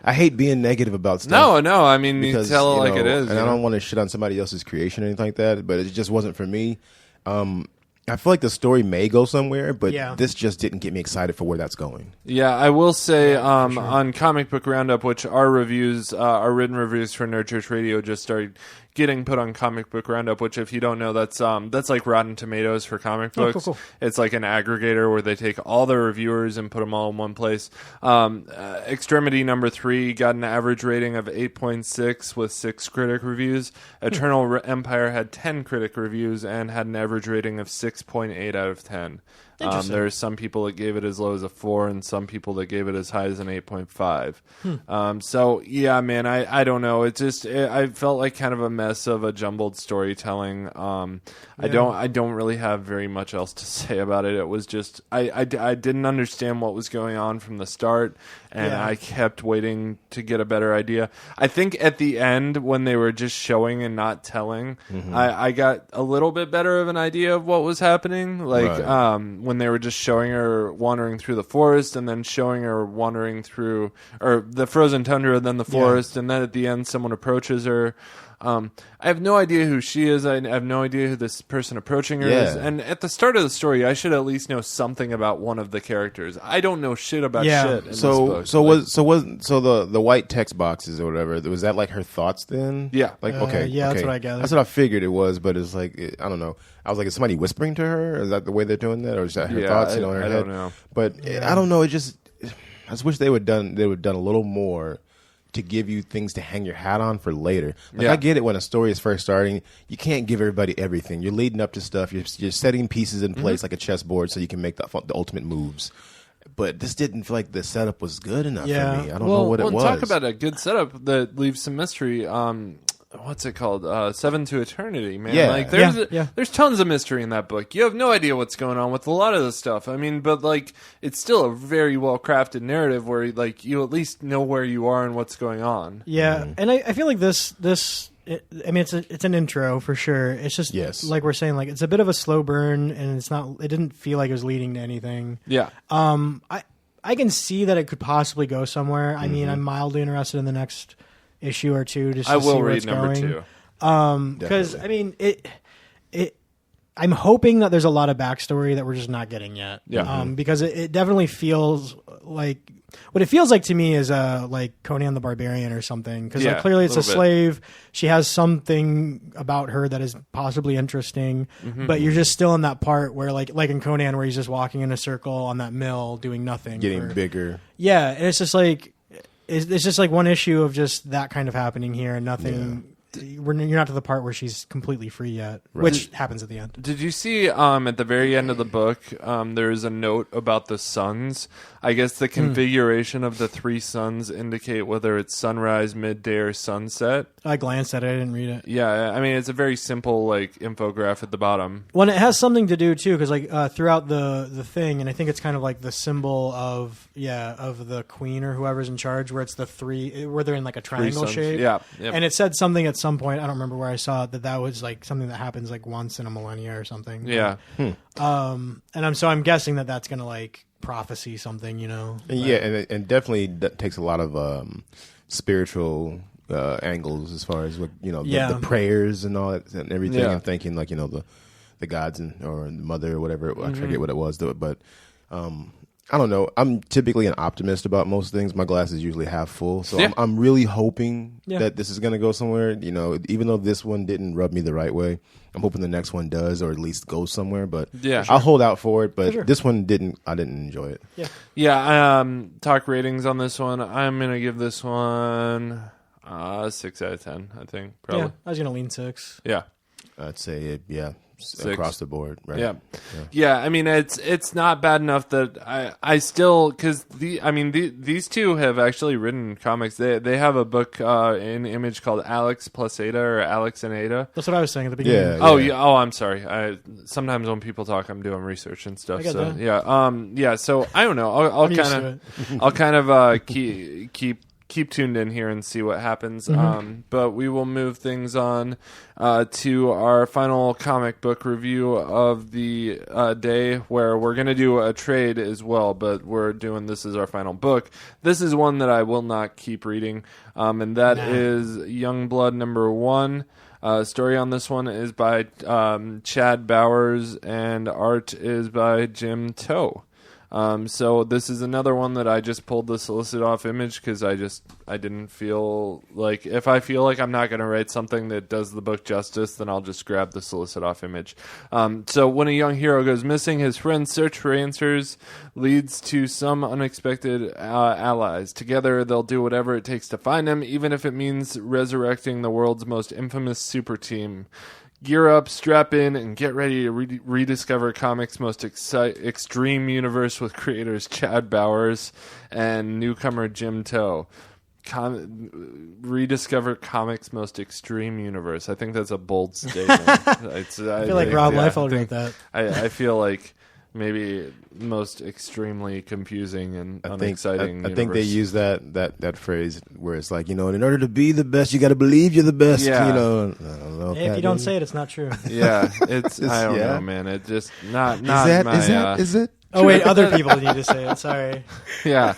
Speaker 3: I hate being negative about stuff.
Speaker 1: No. I mean, you tell it like it is.
Speaker 3: And I don't want to shit on somebody else's creation or anything like that, but it just wasn't for me. I feel like the story may go somewhere, but this just didn't get me excited for where that's going.
Speaker 1: Yeah, I will say on Comic Book Roundup, which our written reviews for Nerd Church Radio just started getting put on Comic Book Roundup, which if you don't know, that's like Rotten Tomatoes for comic books. Cool. It's like an aggregator where they take all the reviewers and put them all in one place. Extremity number 3 got an average rating of 8.6 with 6 critic reviews. Eternal Empire had 10 critic reviews and had an average rating of 6.8 out of 10. There are some people that gave it as low as a 4 and some people that gave it as high as an 8.5. So, yeah, man, I don't know. I felt like kind of a mess of a jumbled storytelling. I don't really have very much else to say about it. It was just, I didn't understand what was going on from the start, and I kept waiting to get a better idea. I think at the end, when they were just showing and not telling, I got a little bit better of an idea of what was happening. Like, when they were just showing her wandering through the forest and then showing her wandering through or the frozen tundra, then the forest, and then at the end someone approaches her. I have no idea who she is. I have no idea who this person approaching her is. And at the start of the story, I should at least know something about one of the characters. I don't know shit about shit in this book.
Speaker 3: So the white text boxes or whatever, was that like her thoughts then?
Speaker 1: Yeah.
Speaker 3: Like, okay.
Speaker 2: Yeah, that's what I gathered.
Speaker 3: That's what I figured it was, but it's like, I don't know. I was like, is somebody whispering to her? Is that the way they're doing that? Or is that her thoughts in her head? I don't know. But I don't know. I just wish they would done a little more to give you things to hang your hat on for later. Like, I get it when a story is first starting, you can't give everybody everything. You're leading up to stuff. You're setting pieces in place like a chessboard so you can make the ultimate moves. But this didn't feel like the setup was good enough for me. I don't know what it was.
Speaker 1: Talk about a good setup that leaves some mystery. What's it called? 7 to Eternity, man.
Speaker 3: Yeah.
Speaker 1: Like, there's tons of mystery in that book. You have no idea what's going on with a lot of the stuff. I mean, but like, it's still a very well crafted narrative where like you at least know where you are and what's going on.
Speaker 2: Yeah, and I feel like this. I mean, it's an intro for sure. It's just like we're saying, like it's a bit of a slow burn, and it's not. It didn't feel like it was leading to anything.
Speaker 1: Yeah.
Speaker 2: I can see that it could possibly go somewhere. I mean, I'm mildly interested in the next issue or two just to see where it's going.
Speaker 1: I will read number 2.
Speaker 2: Because I mean, I'm hoping that there's a lot of backstory that we're just not getting yet.
Speaker 1: Yeah.
Speaker 2: Because it definitely feels like what it feels like to me is like Conan the Barbarian or something. Because like, clearly it's a slave. She has something about her that is possibly interesting, but you're just still in that part where like in Conan where he's just walking in a circle on that mill doing nothing,
Speaker 3: getting bigger. Yeah,
Speaker 2: and it's just like. It's just like one issue of just that kind of happening here and nothing. You're not to the part where she's completely free yet, which happens at the end.
Speaker 1: Did you see at the very end of the book, there is a note about the suns? I guess the configuration of the 3 suns indicate whether it's sunrise, midday, or sunset.
Speaker 2: I glanced at it. I didn't read it.
Speaker 1: Yeah, I mean, it's a very simple like infograph at the bottom.
Speaker 2: Well, it has something to do, too, because like throughout the thing, and I think it's kind of like the symbol of the queen or whoever's in charge, where it's the 3, where they're in like a triangle shape.
Speaker 1: Yeah. Yep.
Speaker 2: And it said something at some point, I don't remember where I saw it, that was like something that happens like once in a millennia or something.
Speaker 1: Yeah.
Speaker 2: And I'm guessing that's going to like prophecy something, you know.
Speaker 3: Yeah, and definitely takes a lot of spiritual angles as far as what the prayers and all that and everything, and thinking like the gods or the mother or whatever. I forget what it was, but I don't know. I'm typically an optimist about most things. My glass is usually half full, so I'm really hoping that this is going to go somewhere. Even though this one didn't rub me the right way, I'm hoping the next one does, or at least goes somewhere. But I'll hold out for it. But this one didn't. I didn't enjoy it.
Speaker 1: Talk ratings on this one. I'm gonna give this one 6 out of 10. I think probably.
Speaker 2: Yeah, I was gonna lean 6.
Speaker 1: Yeah.
Speaker 3: I'd say yeah.
Speaker 1: 6
Speaker 3: across the board, right?
Speaker 1: Yeah. I mean, it's not bad enough that I still, because these two have actually written comics. They have a book in Image called Alex Plus Ada or Alex and Ada.
Speaker 2: That's what I was saying at the beginning.
Speaker 1: Oh, I'm sorry. Sometimes when people talk, I'm doing research and stuff.
Speaker 2: I get
Speaker 1: So
Speaker 2: that.
Speaker 1: So I don't know. I'll kind of keep tuned in here and see what happens. But we will move things on to our final comic book review of the day, where we're going to do a trade as well, but we're doing this as our final book. This is one that I will not keep reading, and that is Youngblood #1. Story on this one is by Chad Bowers, and art is by Jim Toe. So this is another one that I just pulled the solicit off Image because I didn't feel like, if I feel like I'm not going to write something that does the book justice, then I'll just grab the solicit off Image. So when a young hero goes missing, his friends search for answers, leads to some unexpected allies. Together, they'll do whatever it takes to find him, even if it means resurrecting the world's most infamous super team. Gear up, strap in, and get ready to rediscover comics' most extreme universe with creators Chad Bowers and newcomer Jim Toe. Rediscover comics' most extreme universe. I think that's a bold statement.
Speaker 2: I feel like Rob Liefeld wrote that.
Speaker 1: I feel like maybe most extremely confusing and unexciting.
Speaker 3: I think they use that phrase where it's like, in order to be the best, you got to believe you're the best.
Speaker 1: Yeah.
Speaker 3: I don't know
Speaker 2: if you don't say it, it's not true.
Speaker 1: Yeah, it's I don't know, man. It just not
Speaker 3: is it?
Speaker 2: Oh wait, other people need to say it. Sorry.
Speaker 1: Yeah,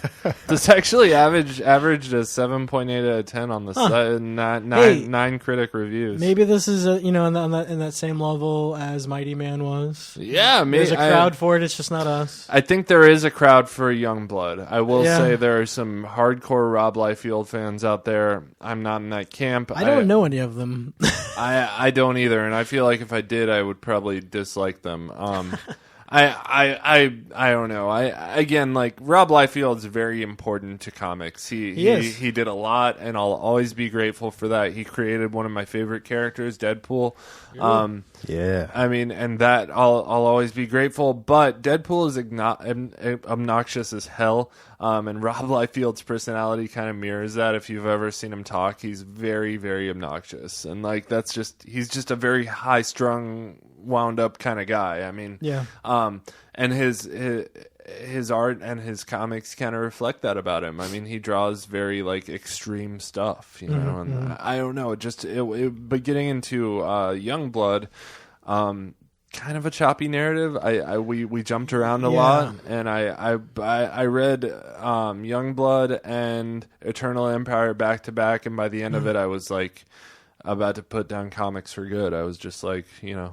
Speaker 1: this actually averaged a 7.8 out of 10 on the site. Nine critic reviews.
Speaker 2: Maybe this is in that same level as Mighty Man was.
Speaker 1: Yeah, maybe
Speaker 2: there's a crowd for it. It's just not us.
Speaker 1: I think there is a crowd for Youngblood. I will say there are some hardcore Rob Liefeld fans out there. I'm not in that camp.
Speaker 2: I don't know any of them.
Speaker 1: I don't either, and I feel like if I did, I would probably dislike them. I don't know. Again, like, Rob Liefeld's very important to comics. He did a lot, and I'll always be grateful for that. He created one of my favorite characters, Deadpool.
Speaker 3: Yeah.
Speaker 1: I mean, and that I'll always be grateful. But Deadpool is obnoxious as hell. And Rob Liefeld's personality kind of mirrors that. If you've ever seen him talk, he's very, very obnoxious, and like he's just a very high strung, wound up kind of guy. I mean, and his art and his comics kind of reflect that about him. I mean, he draws very like extreme stuff, and I don't know, but getting into Youngblood, kind of a choppy narrative. We jumped around a lot, and I read Youngblood and Eternal Empire back to back, and by the end of it, I was like about to put down comics for good. I was just like,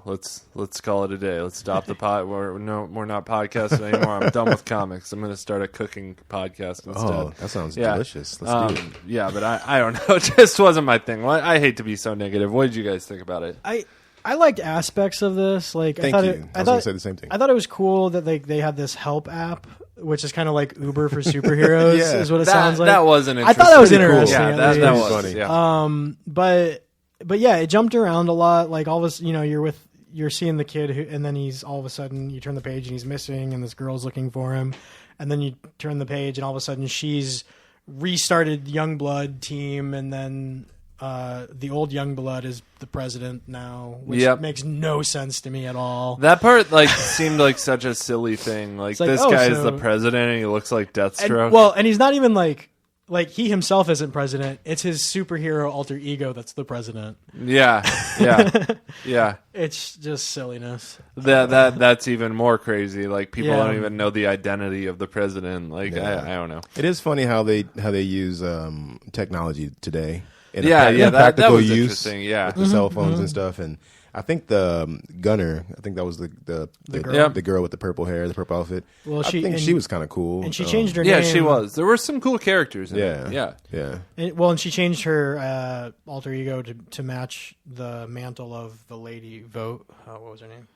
Speaker 1: let's call it a day. Let's stop the pod. We're not podcasting anymore. I'm done with comics. I'm going to start a cooking podcast instead.
Speaker 3: Oh, that sounds delicious. Let's do it.
Speaker 1: Yeah, but I don't know. It just wasn't my thing. I hate to be so negative. What did you guys think about it?
Speaker 2: I liked aspects of this. Like,
Speaker 3: Thank you. I was going to say the same thing.
Speaker 2: I thought it was cool that they had this help app, which is kind of like Uber for superheroes. Is what it sounds like.
Speaker 1: That was an interesting.
Speaker 2: I thought that was interesting.
Speaker 1: Cool. Yeah, that was funny. Yeah.
Speaker 2: But yeah, it jumped around a lot. Like, all of us, you're seeing the kid and then he's all of a sudden you turn the page and he's missing and this girl's looking for him, and then you turn the page and all of a sudden she's restarted Youngblood team, and then the old Youngblood is the president now, which makes no sense to me at all.
Speaker 1: That part seemed like such a silly thing. Like, this guy is the president and he looks like Deathstroke.
Speaker 2: And he's not even like he himself isn't president. It's his superhero alter ego that's the president.
Speaker 1: Yeah.
Speaker 2: It's just silliness.
Speaker 1: That's even more crazy. Like, people don't even know the identity of the president. Like, I don't know.
Speaker 3: It is funny how they use technology today.
Speaker 1: That was
Speaker 3: use
Speaker 1: interesting. Yeah,
Speaker 3: with the cell phones and stuff. And I think the gunner, I think that was the girl with the purple hair, the purple outfit. Well, she was kind of cool,
Speaker 2: and she changed her name.
Speaker 1: Yeah, she was. There were some cool characters in it.
Speaker 3: Yeah.
Speaker 2: And she changed her alter ego to match the mantle of the lady Vogue. What was her name?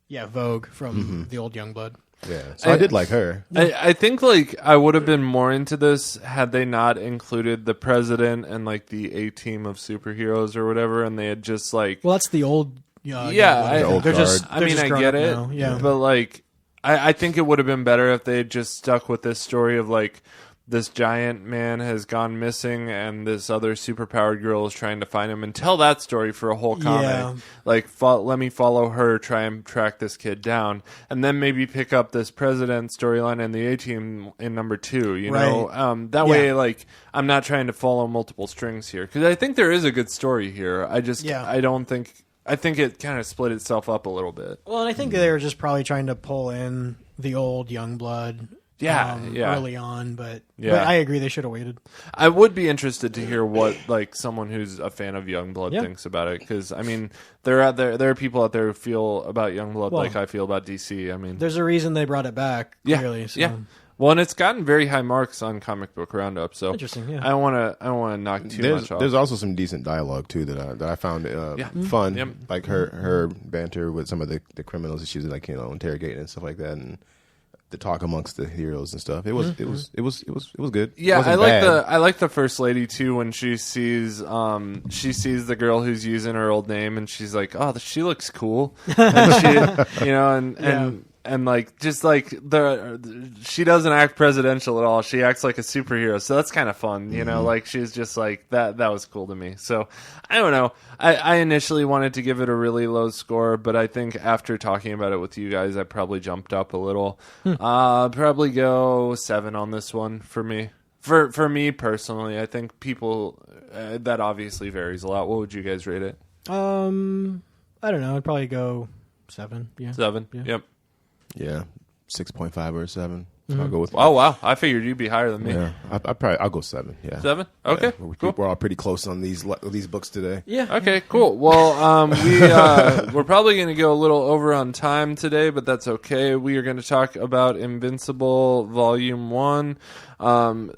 Speaker 2: Yeah, Vogue from the old Youngblood.
Speaker 3: Yeah, so I did like her.
Speaker 1: I think I would have been more into this had they not included the president and like the A team of superheroes or whatever, and they had just well,
Speaker 2: that's the old They're just
Speaker 1: I get it.
Speaker 2: now. Yeah.
Speaker 1: But like, I think it would have been better if they had just stuck with this story of like, this giant man has gone missing and this other superpowered girl is trying to find him, and tell that story for a whole comic. Yeah. Like, let me follow her, try and track this kid down, and then maybe pick up this president storyline and the A-Team in number 2, you know? That way, like, I'm not trying to follow multiple strings here. Because I think there is a good story here. I think it kind of split itself up a little bit.
Speaker 2: Well, and I think they were just probably trying to pull in the old Youngblood. Early on, but I agree they should have waited.
Speaker 1: I would be interested to hear what like someone who's a fan of Youngblood thinks about it, because I mean, there are people out there who feel about Youngblood like I feel about DC. I mean,
Speaker 2: there's a reason they brought it back. Clearly, so.
Speaker 1: Well, and it's gotten very high marks on Comic Book Roundup, so
Speaker 2: interesting. Yeah.
Speaker 1: I don't want to knock too much off.
Speaker 3: There's also some decent dialogue too that I found fun, like her banter with some of the criminals that she was like interrogating and stuff like that, and the talk amongst the heroes and stuff. It was good.
Speaker 1: Yeah, I like the first lady too when she sees the girl who's using her old name, and she's like, "Oh, she looks cool," and she, and like just like she doesn't act presidential at all. She acts like a superhero, so that's kind of fun, you know. Like she's just like that. That was cool to me. So I don't know. I initially wanted to give it a really low score, but I think after talking about it with you guys, I probably jumped up a little. Probably go 7 on this one for me. For me personally, I think people that obviously varies a lot. What would you guys rate it?
Speaker 2: I don't know. I'd probably go 7. Yeah,
Speaker 1: 7. Yeah. Yep.
Speaker 3: Yeah, 6.5 or 7. I'll go with.
Speaker 1: Oh wow! I figured you'd be higher than me.
Speaker 3: Yeah, I'll go 7. Yeah,
Speaker 1: 7. Okay,
Speaker 3: cool. We're all pretty close on these books today.
Speaker 2: Yeah.
Speaker 1: Okay, cool. Well, we're probably going to go a little over on time today, but that's okay. We are going to talk about Invincible Volume 1.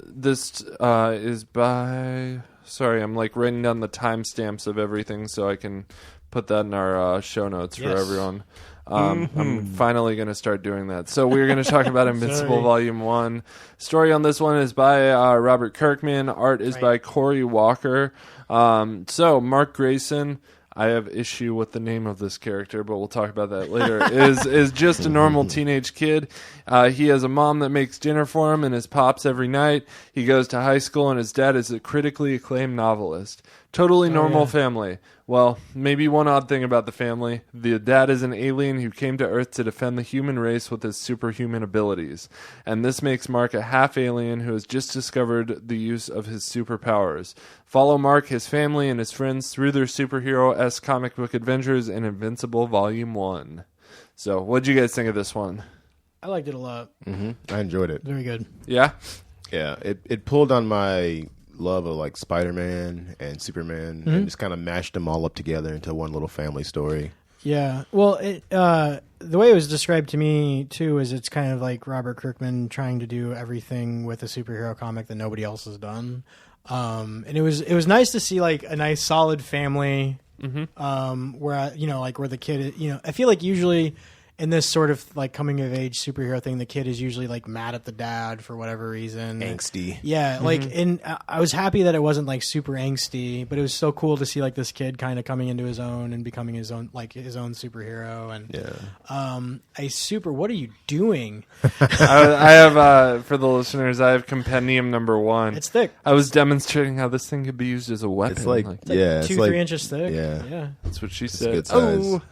Speaker 1: This is by. Sorry, I'm like writing down the timestamps of everything so I can put that in our show notes for everyone. I'm finally going to start doing that. So we're going to talk about Invincible Volume 1. Story on this one is by Robert Kirkman. Art is by Corey Walker. So Mark Grayson, I have issue with the name of this character, but we'll talk about that later, is just a normal teenage kid. He has a mom that makes dinner for him and his pops every night. He goes to high school and his dad is a critically acclaimed novelist. Totally normal family. Well, maybe one odd thing about the family. The dad is an alien who came to Earth to defend the human race with his superhuman abilities. And this makes Mark a half-alien who has just discovered the use of his superpowers. Follow Mark, his family, and his friends through their superhero-esque comic book adventures in Invincible Volume 1. So, what'd you guys think of this one?
Speaker 2: I liked it a lot.
Speaker 3: I enjoyed it.
Speaker 2: Very good.
Speaker 1: Yeah?
Speaker 3: Yeah, it pulled on my love of like Spider-Man and Superman and just kind of mashed them all up together into one little family story.
Speaker 2: Yeah. Well, the way it was described to me too is it's kind of like Robert Kirkman trying to do everything with a superhero comic that nobody else has done. And it was nice to see like a nice solid family where where the kid I feel like usually in this sort of like coming of age superhero thing, the kid is usually like mad at the dad for whatever reason.
Speaker 3: Angsty.
Speaker 2: Yeah. Like, and I was happy that it wasn't like super angsty, but it was so cool to see like this kid kind of coming into his own and becoming his own superhero. And, what are you doing?
Speaker 1: I have, for the listeners, I have compendium number 1.
Speaker 2: It's thick.
Speaker 1: I was demonstrating how this thing could be used as a weapon.
Speaker 3: It's like
Speaker 2: 2-3 inches thick.
Speaker 3: Yeah.
Speaker 1: That's what she said.
Speaker 3: Good size.
Speaker 1: Oh.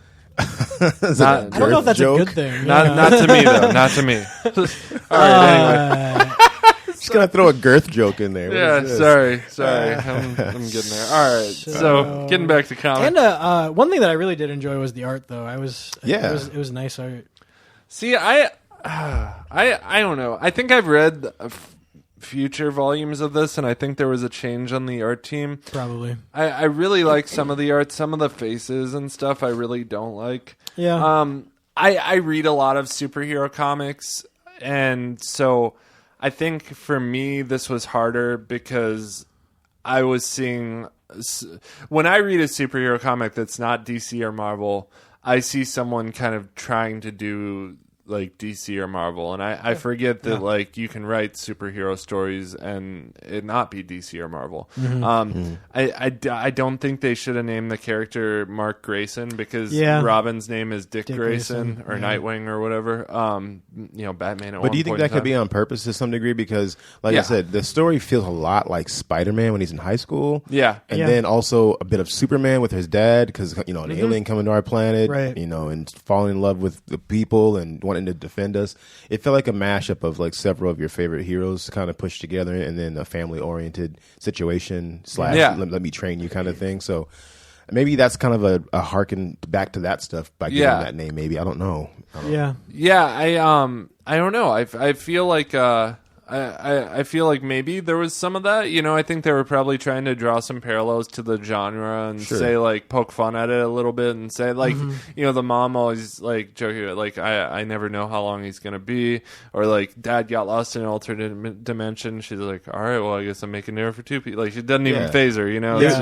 Speaker 2: I don't know if that's a good thing.
Speaker 1: Not to me, though. Not to me. All right, anyway.
Speaker 3: Just going to throw a girth joke in there.
Speaker 1: Yeah, sorry. I'm getting there. All right, so getting back to comics.
Speaker 2: And one thing that I really did enjoy was the art, though. It was nice art.
Speaker 1: See, I don't know. I think I've read future volumes of this, and I think there was a change on the art team.
Speaker 2: Probably.
Speaker 1: I really like some of the art. Some of the faces and stuff I really don't like.
Speaker 2: Yeah.
Speaker 1: I read a lot of superhero comics, and so I think for me this was harder because I was seeing... When I read a superhero comic that's not DC or Marvel, I see someone kind of trying to do like DC or Marvel, and I forget that like you can write superhero stories and it not be DC or Marvel. I don't think they should have named the character Mark Grayson because Robin's name is Dick Grayson or Nightwing or whatever. Batman.
Speaker 3: But do you think that could be on purpose to some degree? Because, like I said, the story feels a lot like Spider-Man when he's in high school.
Speaker 1: Yeah,
Speaker 3: and then also a bit of Superman with his dad because an alien coming to our planet,
Speaker 2: right?
Speaker 3: And falling in love with the people and wanting to defend us. It felt like a mashup of like several of your favorite heroes kind of pushed together, and then a family-oriented situation / let me train you kind of thing. So maybe that's kind of a harken back to that stuff by giving that name. Maybe I don't know.
Speaker 2: Yeah.
Speaker 1: I don't know. I feel like I feel like maybe there was some of that. I think they were probably trying to draw some parallels to the genre and say, like, poke fun at it a little bit and say, like, the mom always, like, joking, like, I never know how long he's going to be. Or, like, dad got lost in an alternate dimension. She's like, all right, well, I guess I'm making dinner for two people. Like, she doesn't even phase her,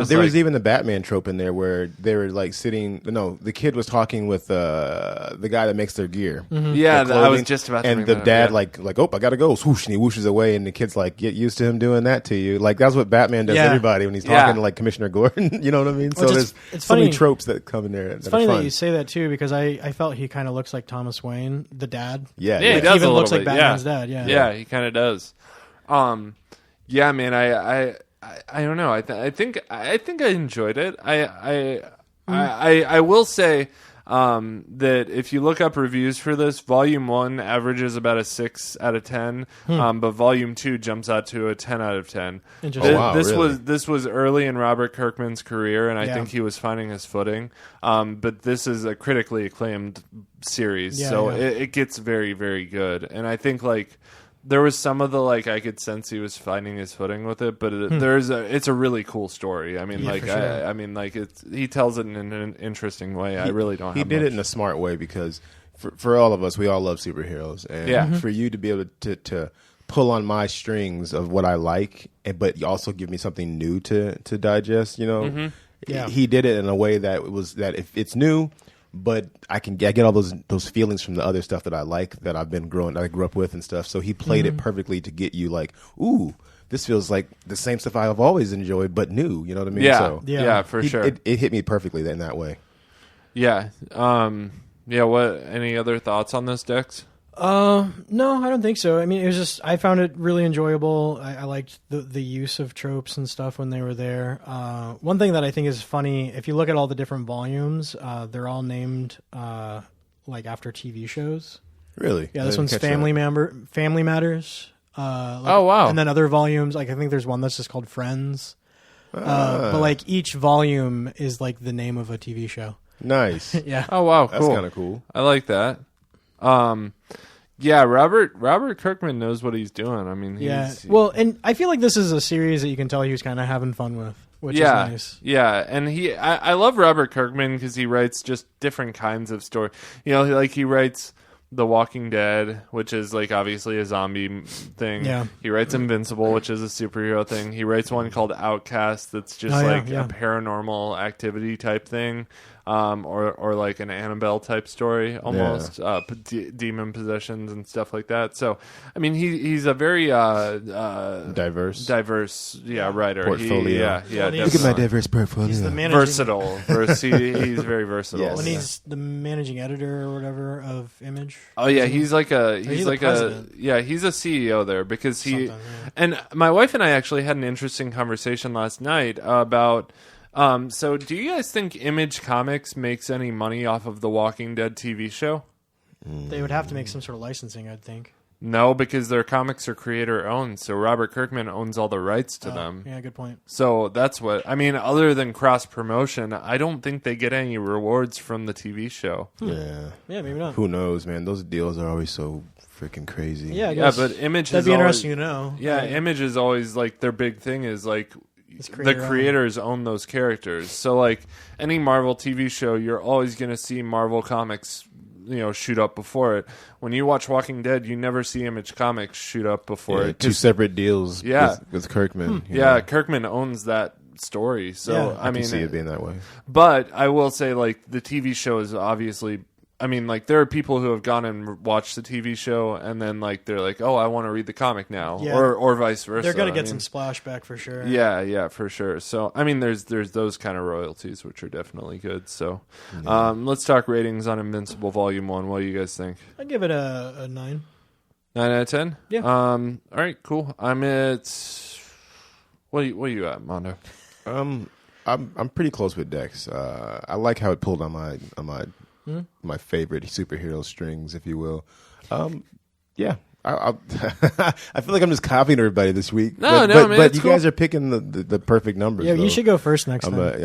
Speaker 3: There was even the Batman trope in there where they were, like, the kid was talking with the guy that makes their gear.
Speaker 1: Yeah, I was just about to
Speaker 3: and the dad, like, oh, I got to go. Swoosh, and he whooshes away, and the kid's like, get used to him doing that to you. Like, that's what Batman does to everybody when he's talking to, like, Commissioner Gordon. You know what I mean? So there's so many tropes that come in there.
Speaker 2: It's funny that you say that, too, because I felt he kind of looks like Thomas Wayne, the dad.
Speaker 1: Yeah,
Speaker 2: he
Speaker 1: does
Speaker 2: even
Speaker 1: a
Speaker 2: looks
Speaker 1: little
Speaker 2: like
Speaker 1: bit.
Speaker 2: Batman's dad.
Speaker 1: Yeah, he kind of does. Yeah, man, I don't know. I think I enjoyed it. I will say that if you look up reviews for this, Volume 1 averages about a 6 out of 10, but Volume 2 jumps out to a 10 out of 10.
Speaker 2: Interesting.
Speaker 1: This was early in Robert Kirkman's career, and I think he was finding his footing. But this is a critically acclaimed series, it gets very, very good. And I think, like, there was some of the, like, I could sense he was finding his footing with it, but it's a really cool story. I mean, he tells it in an interesting way. I really don't.
Speaker 3: He did it in a smart way because for all of us, we all love superheroes, and for you to be able to pull on my strings of what I like, but also give me something new to digest. He did it in a way that if it's new. But I get all those feelings from the other stuff that I like, that I grew up with and stuff. So he played it perfectly to get you like, ooh, this feels like the same stuff I've always enjoyed, but new. You know what I mean?
Speaker 1: Yeah, for sure.
Speaker 3: It hit me perfectly in that way.
Speaker 1: Yeah. What? Any other thoughts on this, Dex?
Speaker 2: No, I don't think so. I mean, it was just, I found it really enjoyable. I liked the use of tropes and stuff when they were there. One thing that I think is funny, if you look at all the different volumes, they're all named, like, after TV shows.
Speaker 3: Really?
Speaker 2: Yeah, this one's Family Matters.
Speaker 1: Oh, wow.
Speaker 2: And then other volumes, like, I think there's one that's just called Friends. But, like, each volume is, like, the name of a TV show.
Speaker 3: Nice.
Speaker 2: Yeah.
Speaker 1: Oh, wow, cool.
Speaker 3: That's kind of cool.
Speaker 1: I like that. Yeah, Robert Kirkman knows what he's doing. I mean,
Speaker 2: well, and I feel like this is a series that you can tell he was kind of having fun with, which is nice.
Speaker 1: Yeah, and I love Robert Kirkman because he writes just different kinds of story. Like he writes The Walking Dead, which is like obviously a zombie thing. Yeah. He writes Invincible, which is a superhero thing. He writes one called Outcast that's just a paranormal activity type thing. Or like an Annabelle type story, almost demon possessions and stuff like that. So, I mean, he's a very diverse, writer.
Speaker 3: Portfolio.
Speaker 2: Look
Speaker 3: at my diverse portfolio.
Speaker 2: He's the
Speaker 1: versatile. He's very versatile.
Speaker 2: Yes. When he's the managing editor or whatever of Image.
Speaker 1: Oh yeah, he's a CEO there because and my wife and I actually had an interesting conversation last night about. So do you guys think Image Comics makes any money off of the Walking Dead TV show?
Speaker 2: They would have to make some sort of licensing, I'd think.
Speaker 1: No, because their comics are creator-owned, so Robert Kirkman owns all the rights to them.
Speaker 2: Yeah, good point.
Speaker 1: So that's what... I mean, other than cross-promotion, I don't think they get any rewards from the TV show.
Speaker 3: Yeah.
Speaker 2: Yeah, maybe not.
Speaker 3: Who knows, man? Those deals are always so freaking crazy.
Speaker 2: Yeah, I guess.
Speaker 1: But Image
Speaker 2: that'd be interesting to know.
Speaker 1: Yeah, Image is always, like, their big thing is, like... The creators own those characters. So, like, any Marvel TV show, you're always going to see Marvel Comics, shoot up before it. When you watch Walking Dead, you never see Image Comics shoot up before it.
Speaker 3: Two separate deals with Kirkman.
Speaker 1: Kirkman owns that story. So, I mean...
Speaker 3: can see it being that way.
Speaker 1: But I will say, like, the TV show is obviously I mean, like, there are people who have gone and watched the TV show, and then, like, they're like, oh, I want to read the comic now, or vice versa.
Speaker 2: They're going to get some splashback for sure.
Speaker 1: Yeah, for sure. So, I mean, there's those kind of royalties, which are definitely good. So, let's talk ratings on Invincible Volume 1. What do you guys think?
Speaker 2: I'd give it a 9.
Speaker 1: 9 out of 10?
Speaker 2: Yeah.
Speaker 1: All right, cool. I'm at... What are you at, Mondo?
Speaker 3: I'm pretty close with Dex. I like how it pulled on my favorite superhero strings, if you will. Yeah. I feel like I'm just copying everybody this week. But you guys are picking the perfect numbers.
Speaker 2: Yeah, you should go first next time.
Speaker 3: Right.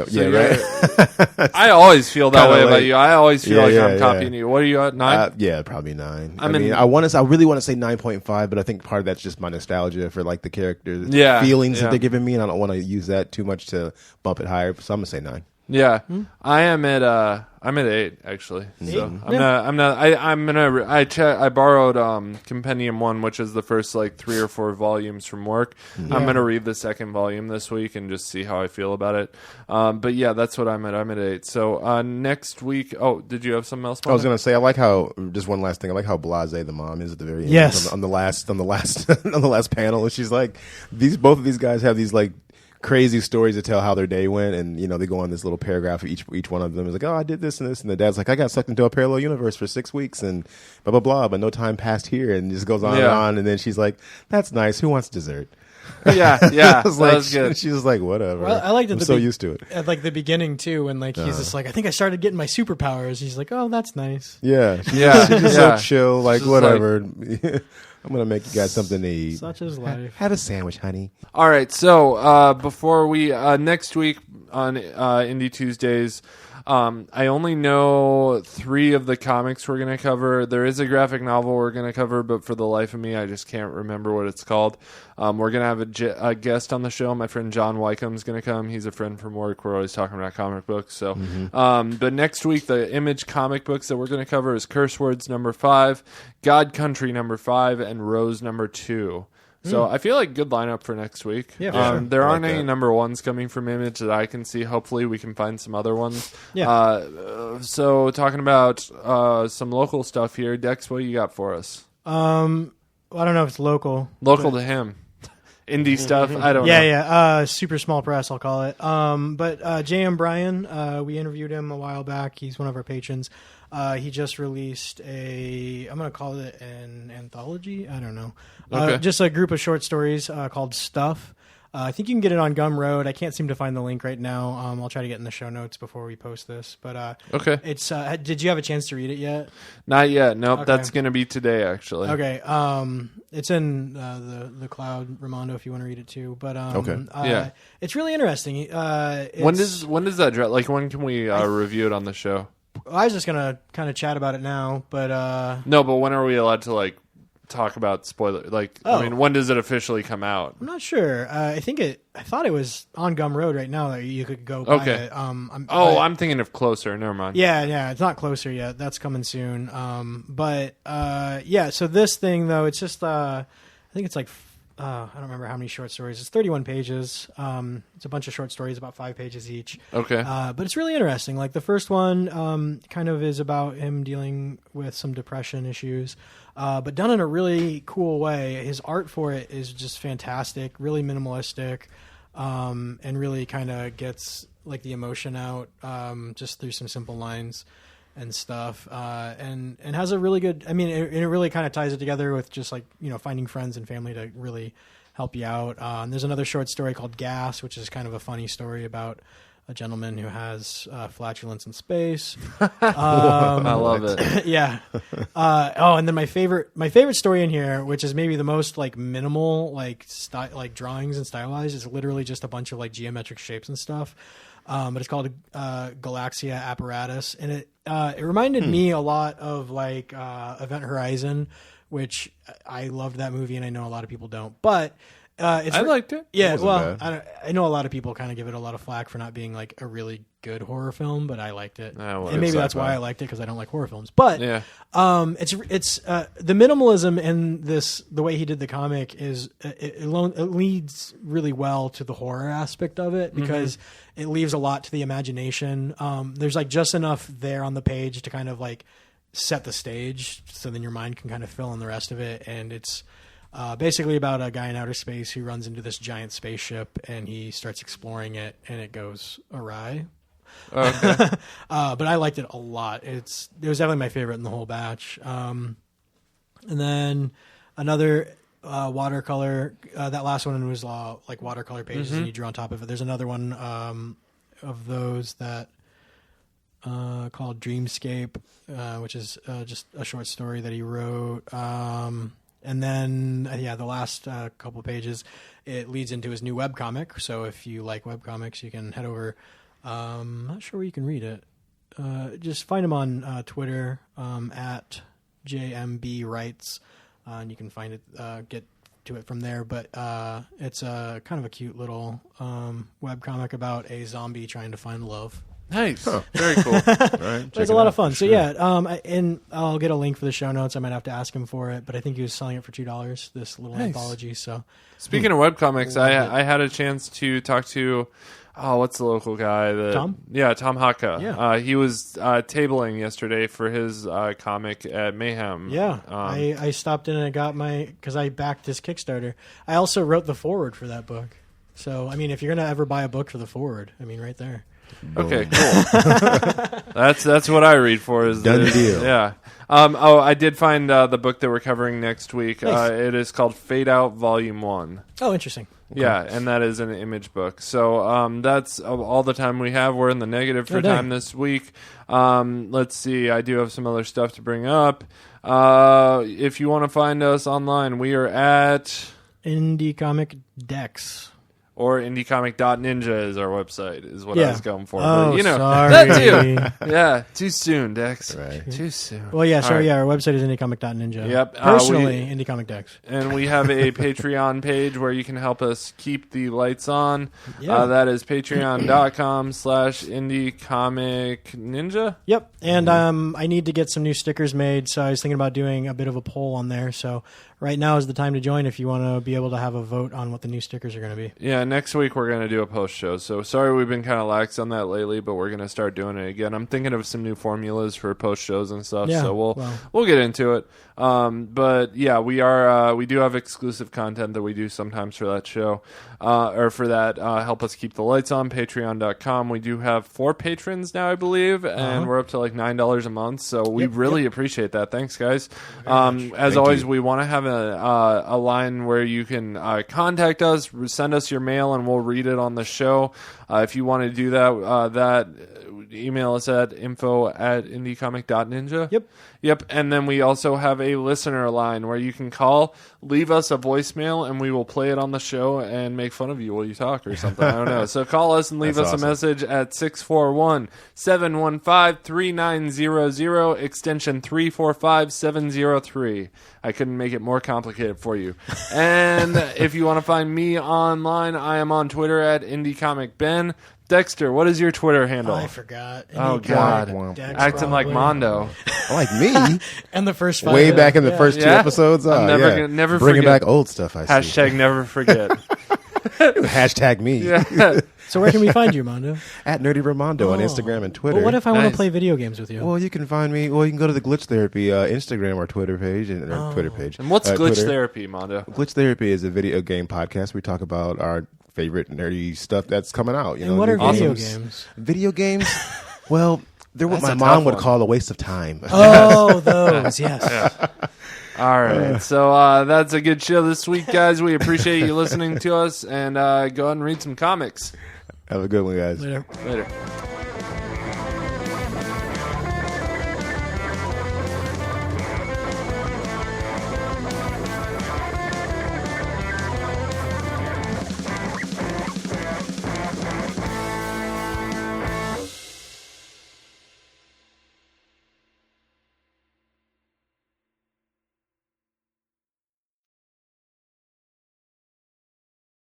Speaker 1: I always feel that way about you. I always feel like I'm copying you. What are you at, 9?
Speaker 3: Yeah, probably 9. I really want to say 9.5, but I think part of that's just my nostalgia for like the characters, feelings that they're giving me, and I don't want to use that too much to bump it higher. So I'm gonna say 9.
Speaker 1: Yeah, I am at 8 actually. So I borrowed Compendium 1, which is the first like 3 or 4 volumes from work. I'm gonna read the second volume this week and just see how I feel about it. But yeah, that's what I'm at. I'm at 8. So next week. Oh, did you have something else?
Speaker 3: I was gonna say I like how, just one last thing, I like how blasé the mom is at the very end.
Speaker 2: Yes.
Speaker 3: On the last on the last panel, and she's like, both of these guys have these like crazy stories to tell how their day went, and they go on this little paragraph. Each one of them is like, oh, I did this and this, and the dad's like, I got sucked into a parallel universe for 6 weeks and blah blah blah, but no time passed here, and just goes on and on. And then she's like, that's nice. Who wants dessert?
Speaker 1: Yeah,
Speaker 3: that was good. She was like, whatever.
Speaker 2: Well, I liked it.
Speaker 3: I'm so used to it.
Speaker 2: At like the beginning too, when like he's just like, I think I started getting my superpowers. He's like, oh, that's nice.
Speaker 3: Yeah, she's just so chill, like whatever. I'm going to make you guys something to eat.
Speaker 2: Such is life.
Speaker 3: Have a sandwich, honey.
Speaker 1: All right. So before we next week on Indie Tuesdays, I only know 3 of the comics we're going to cover. There is a graphic novel we're going to cover, but for the life of me, I just can't remember what it's called. We're going to have a guest on the show. My friend John Wycomb's going to come. He's a friend from work. We're always talking about comic books. So, but next week, the Image comic books that we're going to cover is Curse Words number 5, God Country number 5, and Rose number 2. So I feel like good lineup for next week.
Speaker 2: Yeah,
Speaker 1: there aren't any number 1s coming from Image that I can see. Hopefully we can find some other ones.
Speaker 2: Yeah.
Speaker 1: So talking about some local stuff here, Dex, what you got for us?
Speaker 2: I don't know if it's local.
Speaker 1: Local to him. Indie stuff. I don't know.
Speaker 2: Yeah. Super small press, I'll call it. But J.M. Bryan, we interviewed him a while back. He's one of our patrons. He just released I'm going to call it an anthology. I don't know.
Speaker 1: Okay.
Speaker 2: Just a group of short stories called Stuff. I think you can get it on GumRoad. I can't seem to find the link right now. I'll try to get in the show notes before we post this. But
Speaker 1: okay,
Speaker 2: it's. Did you have a chance to read it yet?
Speaker 1: Not yet. Nope.
Speaker 2: Okay.
Speaker 1: That's going to be today, actually.
Speaker 2: Okay. It's in the cloud, Ramondo, if you want to read it too. But it's really interesting.
Speaker 1: When does that drop? Like, when can we review it on the show?
Speaker 2: I was just gonna kind of chat about it now, but
Speaker 1: no. But when are we allowed to like talk about spoiler? Like, I mean, when does it officially come out?
Speaker 2: I'm not sure. I thought it was on GumRoad right now that you could go buy it.
Speaker 1: I'm thinking of Closer. Never mind.
Speaker 2: Yeah, it's not Closer yet. That's coming soon. So this thing though, it's just I think it's like I don't remember how many short stories. It's 31 pages. It's a bunch of short stories, about 5 pages each.
Speaker 1: Okay.
Speaker 2: But it's really interesting. Like the first one kind of is about him dealing with some depression issues, but done in a really cool way. His art for it is just fantastic, really minimalistic, and really kind of gets like the emotion out just through some simple lines and stuff, and has a really good. I mean, it really kind of ties it together with just like finding friends and family to really help you out. There's another short story called Gas, which is kind of a funny story about a gentleman who has flatulence in space.
Speaker 1: I love it.
Speaker 2: Yeah. And then my favorite story in here, which is maybe the most like minimal like drawings and stylized, is literally just a bunch of like geometric shapes and stuff. But it's called Galaxia Apparatus, and it reminded me a lot of like Event Horizon, which I loved that movie, and I know a lot of people don't. But I
Speaker 1: liked it.
Speaker 2: Yeah, well, I know a lot of people kind of give it a lot of flack for not being like a really good horror film, but I liked it, and maybe that's why I liked it, because I don't like horror films. But it's the minimalism in the way he did the comic is it leads really well to the horror aspect of it, because it leaves a lot to the imagination. There's like just enough there on the page to kind of like set the stage, so then your mind can kind of fill in the rest of it. And it's basically about a guy in outer space who runs into this giant spaceship, and he starts exploring it, and it goes awry.
Speaker 1: Okay.
Speaker 2: But I liked it a lot. It was definitely my favorite in the whole batch. And then another watercolor. That last one was like watercolor pages, and you drew on top of it. There's another one of those that called Dreamscape, which is just a short story that he wrote. And then, the last couple of pages, it leads into his new webcomic. So if you like webcomics, you can head over. I'm not sure where you can read it. Just find him on Twitter at JMBWrites, and you can find it, get to it from there. But it's a kind of a cute little webcomic about a zombie trying to find love.
Speaker 1: Nice. Huh. Very cool.
Speaker 3: Right,
Speaker 2: it's a lot of fun. So and I'll get a link for the show notes. I might have to ask him for it, but I think he was selling it for $2, this little anthology. So
Speaker 1: speaking of webcomics, I had a chance to talk to what's the local guy?
Speaker 2: Tom?
Speaker 1: Yeah, Tom Haka.
Speaker 2: Yeah.
Speaker 1: He was tabling yesterday for his comic at Mayhem.
Speaker 2: Yeah. I stopped in and I got because I backed his Kickstarter. I also wrote the foreword for that book. So, I mean, if you're going to ever buy a book for the foreword, I mean, right there.
Speaker 1: Okay, cool. That's what I read for. Is
Speaker 3: done deal.
Speaker 1: Yeah. I did find the book that we're covering next week.
Speaker 2: Nice.
Speaker 1: It is called Fade Out Volume 1.
Speaker 2: Oh, interesting.
Speaker 1: Okay. Yeah, and that is an image book. So that's all the time we have. We're in the negative for time this week. Let's see. I do have some other stuff to bring up. If you want to find us online, we are at
Speaker 2: Indie Comic Dex.
Speaker 1: Or indiecomic.ninja is our website, is what I was going for.
Speaker 2: Oh,
Speaker 1: but,
Speaker 2: sorry.
Speaker 1: That too. Yeah, too soon, Dex.
Speaker 3: Right.
Speaker 1: Too soon.
Speaker 2: Well, yeah, sorry.
Speaker 1: Right.
Speaker 2: Yeah, our website is indiecomic.ninja.
Speaker 1: Yep.
Speaker 2: Personally, Indie Comic Dex.
Speaker 1: And we have a Patreon page where you can help us keep the lights on.
Speaker 2: Yeah.
Speaker 1: That is patreon.com/indiecomicninja.
Speaker 2: Yep. And I need to get some new stickers made, so I was thinking about doing a bit of a poll on there. So right now is the time to join if you want to be able to have a vote on what the new stickers are going to be.
Speaker 1: Yeah, next week we're going to do a post show. So sorry we've been kind of lax on that lately, but we're going to start doing it again. I'm thinking of some new formulas for post shows and stuff, so we'll get into it. But yeah, we do have exclusive content that we do sometimes for that show, or for that help us keep the lights on, patreon.com. We do have 4 patrons now, I believe, and we're up to like $9 a month, so we really appreciate that. Thanks, guys. As always, we want to have a line where you can contact us, send us your mail, and we'll read it on the show. If you want to do that, email us at info@indiecomic.ninja. Yep. And then we also have a listener line where you can call, leave us a voicemail, and we will play it on the show and make fun of you while you talk or something. I don't know. So call us and leave us a message at 641-715-3900, extension 345703. I couldn't make it more complicated for you. And if you want to find me online, I am on Twitter at IndieComicBen. Dexter, what is your Twitter handle?
Speaker 2: I forgot.
Speaker 1: Oh, God.
Speaker 2: Dex,
Speaker 1: Acting like Mondo.
Speaker 3: Like me?
Speaker 2: And the first 5.
Speaker 3: Way back in the first 2 episodes?
Speaker 1: I'm never
Speaker 3: Bringing
Speaker 1: forget.
Speaker 3: back old stuff, I see.
Speaker 1: Hashtag never forget.
Speaker 3: Hashtag me.
Speaker 1: Yeah.
Speaker 2: So where can we find you, Mondo?
Speaker 3: At Nerdy Ramondo on Instagram and Twitter.
Speaker 2: Well, what if I want to play video games with you?
Speaker 3: Well, you can find me. Well, you can go to the Glitch Therapy Instagram or Twitter page. And
Speaker 1: what's Glitch
Speaker 3: Twitter.
Speaker 1: Therapy, Mondo?
Speaker 3: Glitch Therapy is a video game podcast. We talk about our favorite nerdy stuff that's coming out.
Speaker 2: And what are video games?
Speaker 3: Video games? Well, they're what my mom would call a waste of time.
Speaker 2: Oh, those, yes.
Speaker 1: Yeah. All right. So that's a good show this week, guys. We appreciate you listening to us, and go ahead and read some comics.
Speaker 3: Have a good one, guys.
Speaker 2: Later.